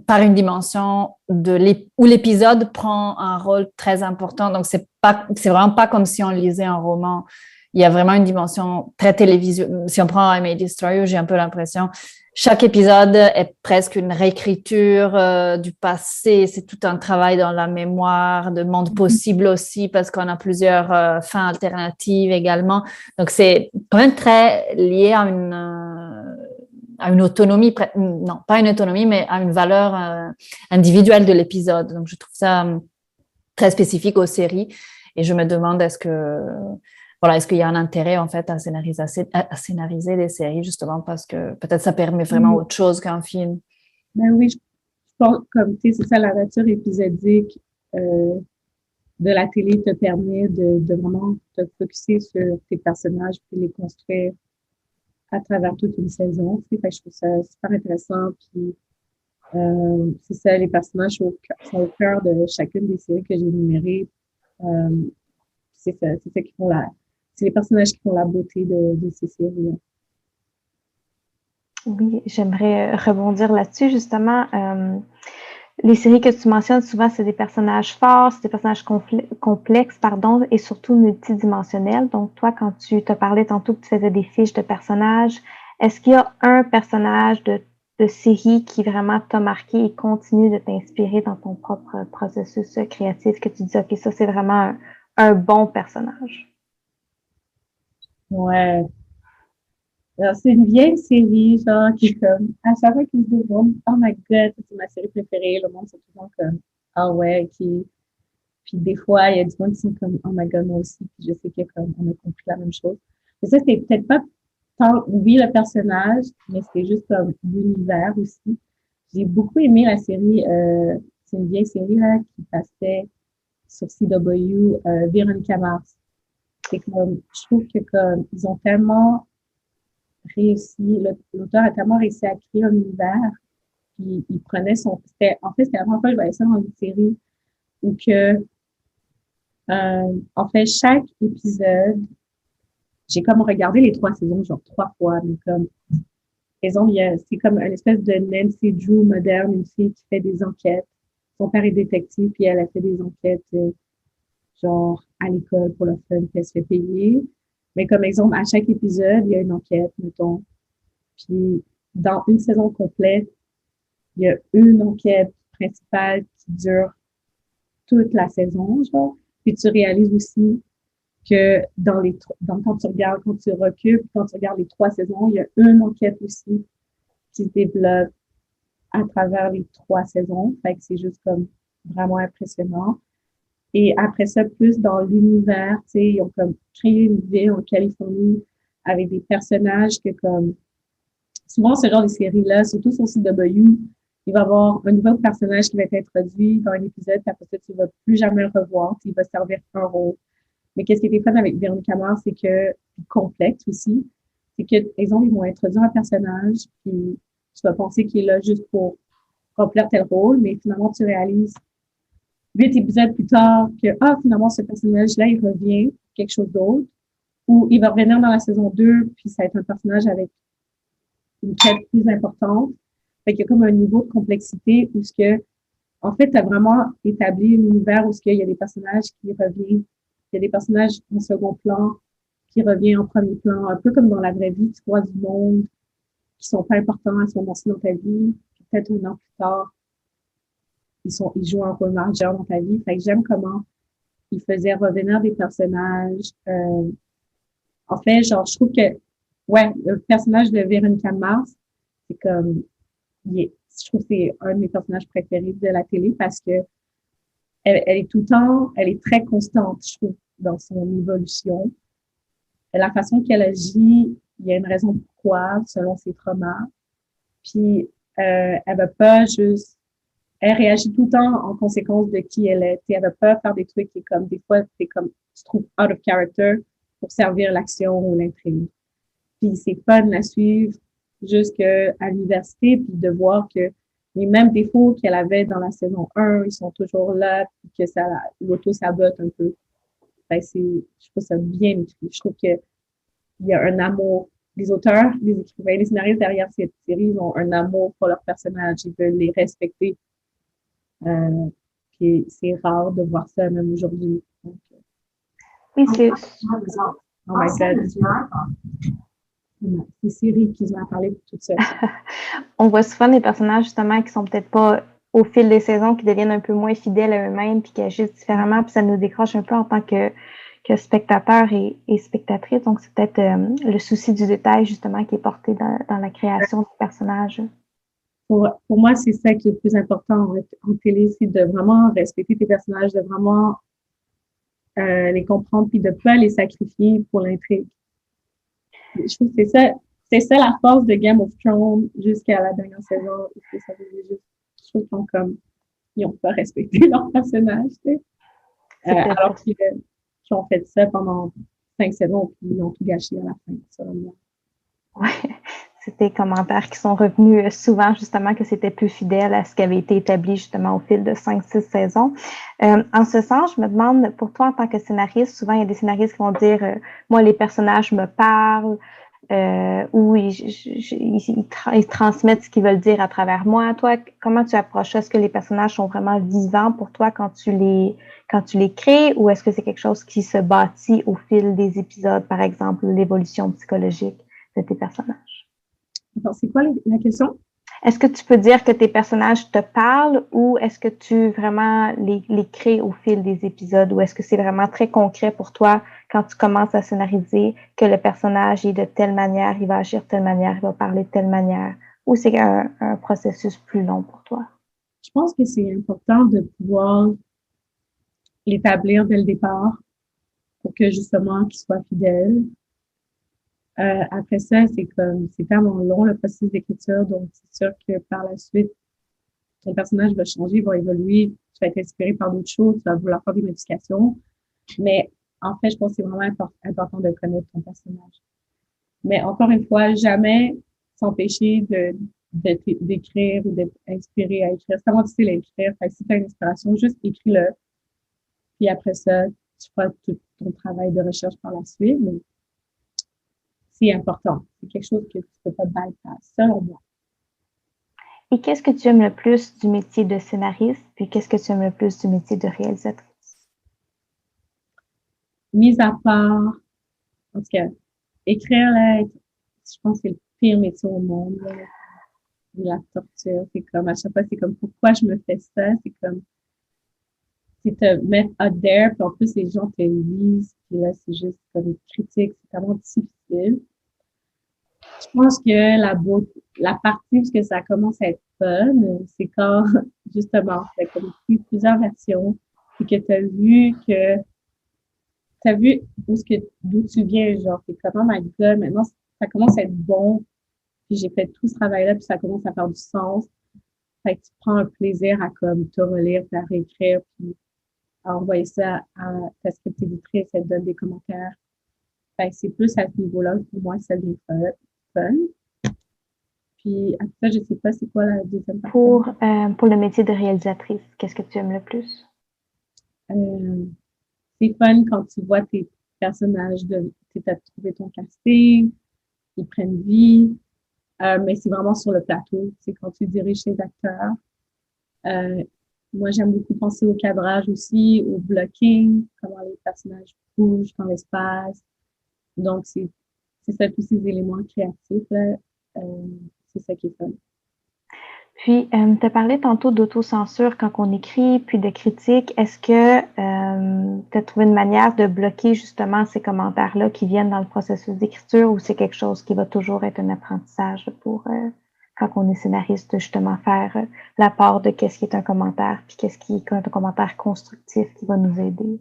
par une dimension où l'épisode prend un rôle très important. Donc, c'est vraiment pas comme si on lisait un roman. Il y a vraiment une dimension très télévisuelle. Si on prend I May Destroy You, j'ai un peu l'impression chaque épisode est presque une réécriture du passé. C'est tout un travail dans la mémoire, de monde possible aussi, parce qu'on a plusieurs fins alternatives également. Donc, c'est quand même très lié à à une autonomie, non, pas une autonomie, mais à une valeur individuelle de l'épisode. Donc, je trouve ça très spécifique aux séries. Et je me demande, est-ce qu'il y a un intérêt, en fait, à scénariser des séries, justement, parce que peut-être ça permet vraiment autre chose qu'un film. Ben oui, je pense, comme, tu sais, c'est ça, la nature épisodique de la télé te permet de vraiment te focusser sur tes personnages puis les construire à travers toute une saison. Tu sais, fait que je trouve ça super intéressant. Puis, c'est ça, les personnages sont au cœur de chacune des séries que j'ai énumérées. C'est ça qui font c'est les personnages qui font la beauté de ces séries-là. Oui, j'aimerais rebondir là-dessus, justement. Les séries que tu mentionnes, souvent, c'est des personnages forts, c'est des personnages complexes, pardon, et surtout multidimensionnels. Donc, toi, quand tu t'as parlé tantôt que tu faisais des fiches de personnages, est-ce qu'il y a un personnage de série qui vraiment t'a marqué et continue de t'inspirer dans ton propre processus créatif, que tu dis, OK, ça, c'est vraiment un bon personnage? Ouais. Alors, c'est une vieille série, genre, qui est comme, à chaque fois qu'ils se demandent, oh my god, c'est ma série préférée, le monde, c'est toujours comme, ah ouais, qui. Puis des fois, il y a du monde qui sont comme, oh my god, moi aussi, puis je sais que comme, on a compris la même chose. Et ça, c'était peut-être pas tant, oui, le personnage, mais c'était juste comme l'univers aussi. J'ai beaucoup aimé la série, c'est une vieille série, là, qui passait sur CW, Véronica Mars. C'est comme, je trouve que comme, ils ont tellement réussi, l'auteur a tellement réussi à créer un univers, puis il prenait c'était la première fois que je voyais ça dans une série, où que, en fait, chaque épisode, j'ai comme regardé les 3 saisons, genre 3 fois, mais comme, exemple, c'est comme une espèce de Nancy Drew moderne, une fille qui fait des enquêtes. Son père est détective, puis elle a fait des enquêtes, genre, à l'école pour le fun, puis elle se fait payer. Mais comme exemple, à chaque épisode, il y a une enquête, mettons. Puis, dans une saison complète, il y a une enquête principale qui dure toute la saison, genre. Puis tu réalises aussi que quand tu recules, quand tu regardes les 3 saisons, il y a une enquête aussi qui se développe à travers les 3 saisons. Fait que c'est juste comme vraiment impressionnant. Et après ça, plus dans l'univers, tu sais, ils ont comme créé une ville en Californie avec des personnages que comme, souvent ce genre de séries-là, surtout sur CW, il va y avoir un nouveau personnage qui va être introduit dans un épisode, puis après ça, tu ne vas plus jamais le revoir, il va servir un rôle. Mais qu'est-ce qui était fun avec Véronica Mars, c'est que, complexe aussi, c'est que, par exemple, ils vont introduire un personnage, puis tu vas penser qu'il est là juste pour remplir tel rôle, mais finalement, tu réalises 8 épisodes plus tard que, finalement, ce personnage-là, il revient quelque chose d'autre, ou il va revenir dans la saison 2, puis ça va être un personnage avec une quête plus importante. Fait qu'il y a comme un niveau de complexité où en fait, tu as vraiment établi un univers où il y a des personnages qui reviennent. Il y a des personnages en second plan qui reviennent en premier plan. Un peu comme dans la vraie vie, tu vois du monde qui sont pas importants à ce moment-ci dans ta vie. Puis peut-être un an plus tard, ils jouent un rôle majeur dans ta vie. Fait que j'aime comment ils faisaient revenir des personnages. En fait, genre, je trouve que, ouais, le personnage de Véronica Mars, c'est comme, je trouve que c'est un de mes personnages préférés de la télé parce que elle est tout le temps, elle est très constante, je trouve, dans son évolution. La façon qu'elle agit, il y a une raison pourquoi, selon ses traumas. Puis, elle va pas juste, elle réagit tout le temps en conséquence de qui elle est. Elle va pas faire des trucs qui, comme, des fois, c'est comme, tu trouves out of character pour servir l'action ou l'intrigue. Puis, c'est fun de la suivre jusqu'à l'université, puis de voir que les mêmes défauts qu'elle avait dans la saison 1, ils sont toujours là, puis que l'auto-sabote un peu. Fait que je trouve ça bien écrit. Je trouve qu'il y a un amour. Les auteurs, les écrivains, les scénaristes derrière cette série, ils ont un amour pour leurs personnages. Ils veulent les respecter. Puis c'est rare de voir ça même aujourd'hui. Donc, oui, c'est... Oh my God. C'est Siri qui m'a parlé pour tout ça. On voit souvent des personnages, justement, qui sont peut-être pas au fil des saisons, qui deviennent un peu moins fidèles à eux-mêmes, puis qui agissent différemment, puis ça nous décroche un peu en tant que que spectateurs et spectatrices. Donc, c'est peut-être le souci du détail, justement, qui est porté dans la création du personnage. Pour moi, c'est ça qui est le plus important en télé, c'est de vraiment respecter tes personnages, de vraiment les comprendre, puis de pas les sacrifier pour l'intrigue. Je trouve que c'est ça la force de Game of Thrones jusqu'à la dernière saison. Ça veut juste, je trouve qu'ils ont comme, ils ont pas respecté leurs personnages, tu sais. Alors qu'ils ont fait ça pendant 5 saisons, puis ils ont tout gâché à la fin, selon moi. Ouais, c'est des commentaires qui sont revenus souvent, justement, que c'était plus fidèle à ce qui avait été établi, justement, au fil de 5-6 saisons. En ce sens, je me demande, pour toi, en tant que scénariste, souvent, il y a des scénaristes qui vont dire moi, les personnages me parlent, ou ils transmettent ce qu'ils veulent dire à travers moi. Toi, comment tu approches ça? Est-ce que les personnages sont vraiment vivants pour toi quand tu les crées, ou est-ce que c'est quelque chose qui se bâtit au fil des épisodes, par exemple, l'évolution psychologique de tes personnages? Alors, c'est quoi la question? Est-ce que tu peux dire que tes personnages te parlent, ou est-ce que tu vraiment les crées au fil des épisodes, ou est-ce que c'est vraiment très concret pour toi quand tu commences à scénariser que le personnage est de telle manière, il va agir de telle manière, il va parler de telle manière, ou c'est un processus plus long pour toi? Je pense que c'est important de pouvoir l'établir dès le départ pour que justement qu'il soit fidèle. Après ça, c'est tellement long le processus d'écriture, donc c'est sûr que par la suite, ton personnage va changer, va évoluer, tu vas être inspiré par d'autres choses, tu vas vouloir faire des modifications. Mais en fait, je pense que c'est vraiment important de connaître ton personnage. Mais encore une fois, jamais s'empêcher d'écrire ou d'être inspiré à écrire. C'est comment tu sais l'écrire. Fait que si tu as une inspiration, juste écris-le. Puis après ça, tu feras tout ton travail de recherche par la suite. Mais c'est important. C'est quelque chose que tu peux pas bypass, selon moi. Et qu'est-ce que tu aimes le plus du métier de scénariste, puis qu'est-ce que tu aimes le plus du métier de réalisatrice? Mis à part, en tout cas, écrire, là, je pense que c'est le pire métier au monde, là. La torture, c'est comme, à chaque fois, c'est comme, pourquoi je me fais ça? C'est comme, c'est te mettre out there, puis en plus, les gens te lisent, puis là, c'est juste comme une critique, c'est tellement difficile. Je pense que la partie où ça commence à être fun, c'est quand, justement, tu as comme pris plusieurs versions, et que t'as vu d'où tu viens, genre, t'es comme, oh my God, maintenant, ça commence à être bon, puis j'ai fait tout ce travail-là, puis ça commence à faire du sens. Fait que tu prends un plaisir à comme te relire, à réécrire, puis à envoyer ça à ta script éditrice, elle te donne des commentaires. Fait que c'est plus à ce niveau-là pour moi, ça devient fun. Puis après ça, je sais pas c'est quoi la deuxième partie. Pour le métier de réalisatrice, qu'est-ce que tu aimes le plus? C'est fun quand tu vois tes personnages, tu as trouvé ton casting, ils prennent vie, mais c'est vraiment sur le plateau, c'est quand tu diriges les acteurs. Moi, j'aime beaucoup penser au cadrage aussi, au blocking, comment les personnages bougent dans l'espace. Donc, c'est ça, tous ces éléments créatifs, là, c'est ça qui est fun. Puis, tu as parlé tantôt d'autocensure quand on écrit, puis de critique. Est-ce que tu as trouvé une manière de bloquer justement ces commentaires-là qui viennent dans le processus d'écriture, ou c'est quelque chose qui va toujours être un apprentissage pour, quand on est scénariste, justement, faire la part de qu'est-ce qui est un commentaire, puis qu'est-ce qui est un commentaire constructif qui va nous aider?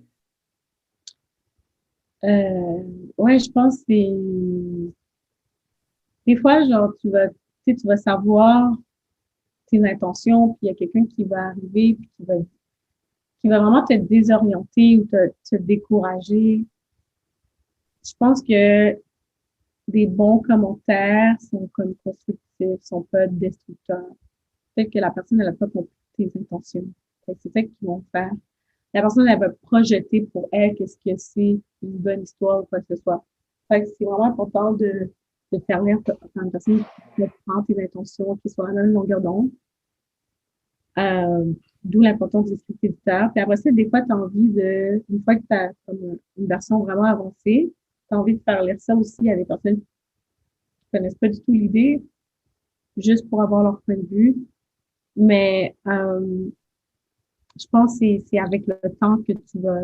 Ouais, je pense que c'est... Des fois, genre, tu vas savoir tes intentions, puis il y a quelqu'un qui va arriver, puis qui va vraiment te désorienter ou te décourager. Je pense que des bons commentaires sont comme constructifs, sont pas destructeurs. Peut-être que la personne, elle n'a pas compris tes intentions. C'est ça qu'ils vont faire. La personne, elle va projeter pour elle qu'est-ce que c'est une bonne histoire ou quoi que ce soit. Fait que c'est vraiment important de faire lire par une personne qui comprend tes intentions, qui soit à la même longueur d'onde. D'où l'importance du script éditeur. Puis après ça, des fois, tu as envie une fois que tu as comme une version vraiment avancée, tu as envie de faire lire ça aussi à des personnes qui connaissent pas du tout l'idée, juste pour avoir leur point de vue. Mais je pense que c'est avec le temps que tu vas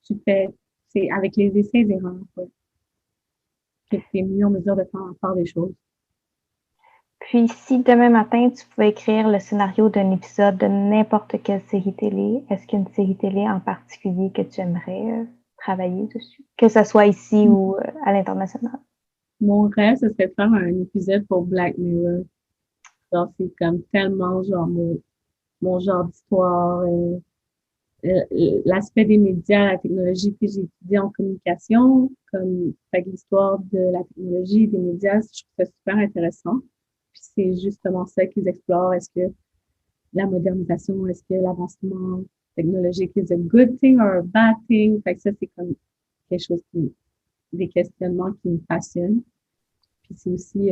c'est avec les essais et erreurs, ouais, que tu es mieux en mesure de faire des choses. Puis, si demain matin, tu pouvais écrire le scénario d'un épisode de n'importe quelle série télé, est-ce qu'il y a une série télé en particulier que tu aimerais travailler dessus? Que ce soit ici ou à l'international? Mon rêve, ce serait de faire un épisode pour Black Mirror. Genre, c'est comme tellement, genre, mon genre d'histoire. L'aspect des médias, la technologie, puis j'ai étudié en communication, comme, fait que l'histoire de la technologie, des médias, je trouve ça super intéressant. Puis c'est justement ça qu'ils explorent. Est-ce que la modernisation, est-ce que l'avancement technologique is a good thing or a bad thing? Fait que ça, c'est comme quelque chose des questionnements qui me passionnent. Puis c'est aussi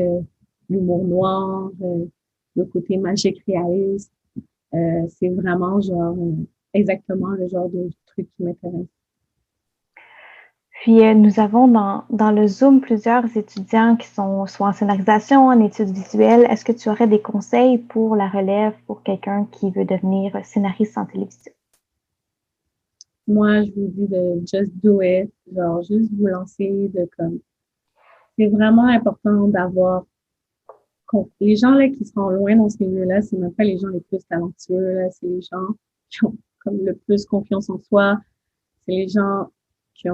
l'humour noir, le côté magique réaliste. C'est vraiment genre exactement le genre de truc qui m'intéresse. Puis, nous avons dans le Zoom plusieurs étudiants qui sont soit en scénarisation, en études visuelles. Est-ce que tu aurais des conseils pour la relève, pour quelqu'un qui veut devenir scénariste en télévision? Moi, je vous dis de just do it, genre juste vous lancer, c'est vraiment important d'avoir les gens là qui sont loin dans ce milieu-là, c'est même pas les gens les plus talentueux, là, c'est les gens qui ont comme le plus confiance en soi, c'est les gens qui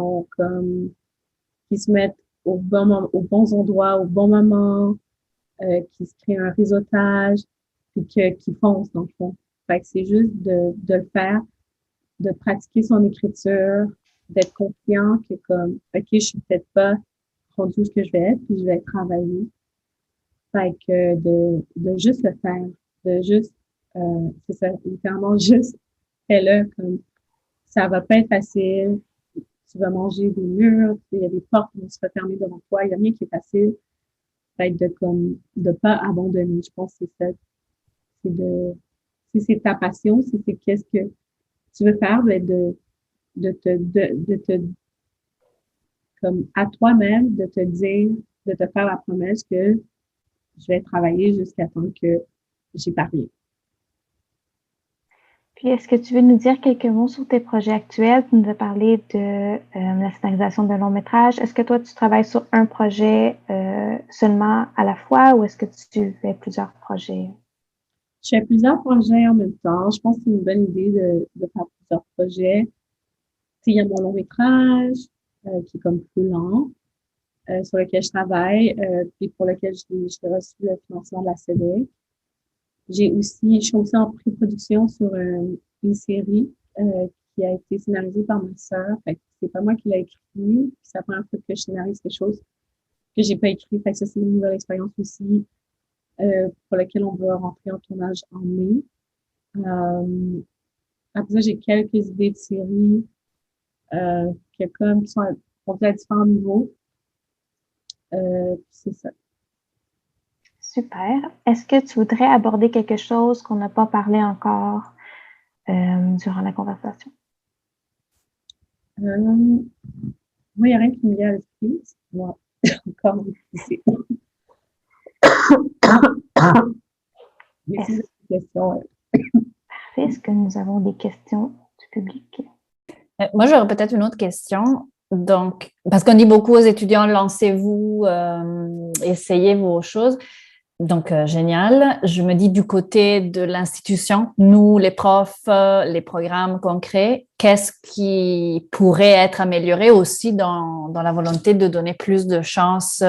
se mettent aux bons endroits, au bon moment, qui se créent un réseautage, puis qui foncent dans le fond. Fait que c'est juste de le faire, de pratiquer son écriture, d'être confiant que comme, OK, je suis peut-être pas rendu où ce que je vais être, puis je vais travailler. Fait que de juste le faire, de juste, c'est ça, littéralement juste fais-le comme, ça va pas être facile, tu vas manger des murs, il y a des portes qui vont se refermer devant toi, il y a rien qui est facile. Fait que de pas abandonner, je pense que c'est ça. Si c'est ta passion, si c'est qu'est-ce que tu veux faire, ben de te, comme à toi-même, de te dire, de te faire la promesse que je vais travailler jusqu'à temps que j'ai pas rien. Puis, est-ce que tu veux nous dire quelques mots sur tes projets actuels? Tu nous as parlé de la scénarisation d'un long métrage. Est-ce que toi, tu travailles sur un projet seulement à la fois ou est-ce que tu fais plusieurs projets? Je fais plusieurs projets en même temps. Je pense que c'est une bonne idée de faire plusieurs projets. Il y a mon long métrage qui est comme plus lent, sur lequel je travaille, puis pour lequel j'ai reçu le financement de la CEDEC. Je suis aussi en pré-production sur une série qui a été scénarisée par ma sœur. Fait que c'est pas moi qui l'ai écrit. C'est la première fois que je scénarise quelque chose que j'ai pas écrit. Fait que ça, c'est une nouvelle expérience aussi pour laquelle on va rentrer en tournage en mai. Après ça, j'ai quelques idées de séries qui sont à différents niveaux. C'est ça. Super. Est-ce que tu voudrais aborder quelque chose qu'on n'a pas parlé encore durant la conversation? Moi, il n'y a rien qui me vient à l'esprit. Moi, encore difficile. Merci de cette question. Parfait. Est-ce que nous avons des questions du public? Moi, j'aurais peut-être une autre question. Donc, parce qu'on dit beaucoup aux étudiants, lancez-vous, essayez vos choses. Donc, génial. Je me dis du côté de l'institution, nous, les profs, les programmes concrets, qu'est-ce qui pourrait être amélioré aussi dans la volonté de donner plus de chance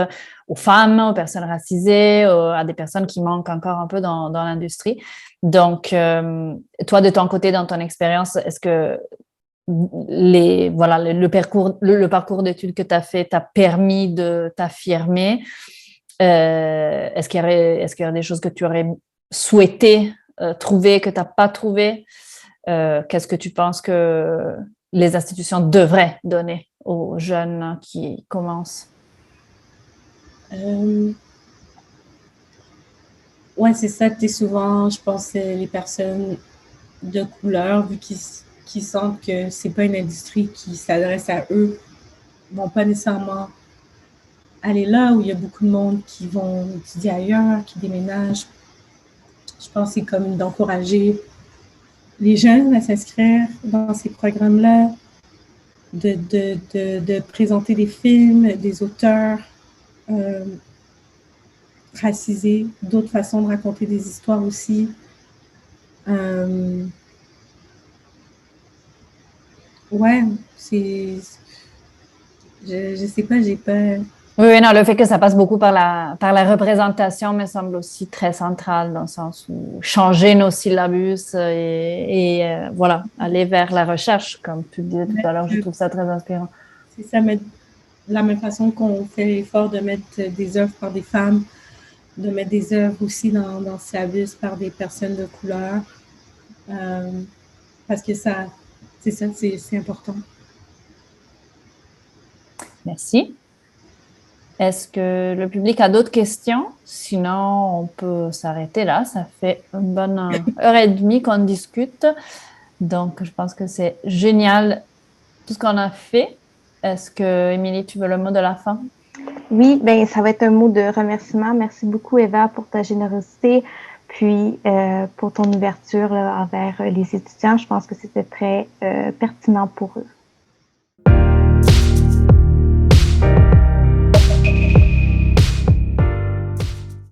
aux femmes, aux personnes racisées, à des personnes qui manquent encore un peu dans l'industrie. Donc, toi, de ton côté, dans ton expérience, est-ce que le parcours d'études que tu as fait t'a permis de t'affirmer? Est-ce qu'il y aurait des choses que tu aurais souhaité trouver, que tu n'as pas trouvé? Qu'est-ce que tu penses que les institutions devraient donner aux jeunes qui commencent? Ouais, c'est ça. T'es souvent, je pense, les personnes de couleur, vu qu'ils sentent que c'est pas une industrie qui s'adresse à eux, vont pas nécessairement aller là où il y a beaucoup de monde qui vont étudier ailleurs, qui déménagent. Je pense que c'est comme d'encourager les jeunes à s'inscrire dans ces programmes-là. de présenter des films, des auteurs racisés, d'autres façons de raconter des histoires aussi. Ouais, je sais pas, j'ai pas... Oui, non, le fait que ça passe beaucoup par la représentation me semble aussi très central dans le sens où changer nos syllabus et voilà, aller vers la recherche, comme tu disais tout à l'heure, je trouve ça très inspirant. C'est ça, mais de la même façon qu'on fait l'effort de mettre des œuvres par des femmes, de mettre des œuvres aussi dans le syllabus par des personnes de couleur, parce que ça, c'est ça, c'est important. Merci. Est-ce que le public a d'autres questions? Sinon, on peut s'arrêter là. Ça fait une bonne heure et demie qu'on discute. Donc, je pense que c'est génial tout ce qu'on a fait. Est-ce que, Émilie, tu veux le mot de la fin? Oui, bien, ça va être un mot de remerciement. Merci beaucoup, Eva, pour ta générosité, puis pour ton ouverture là, envers les étudiants. Je pense que c'était très pertinent pour eux.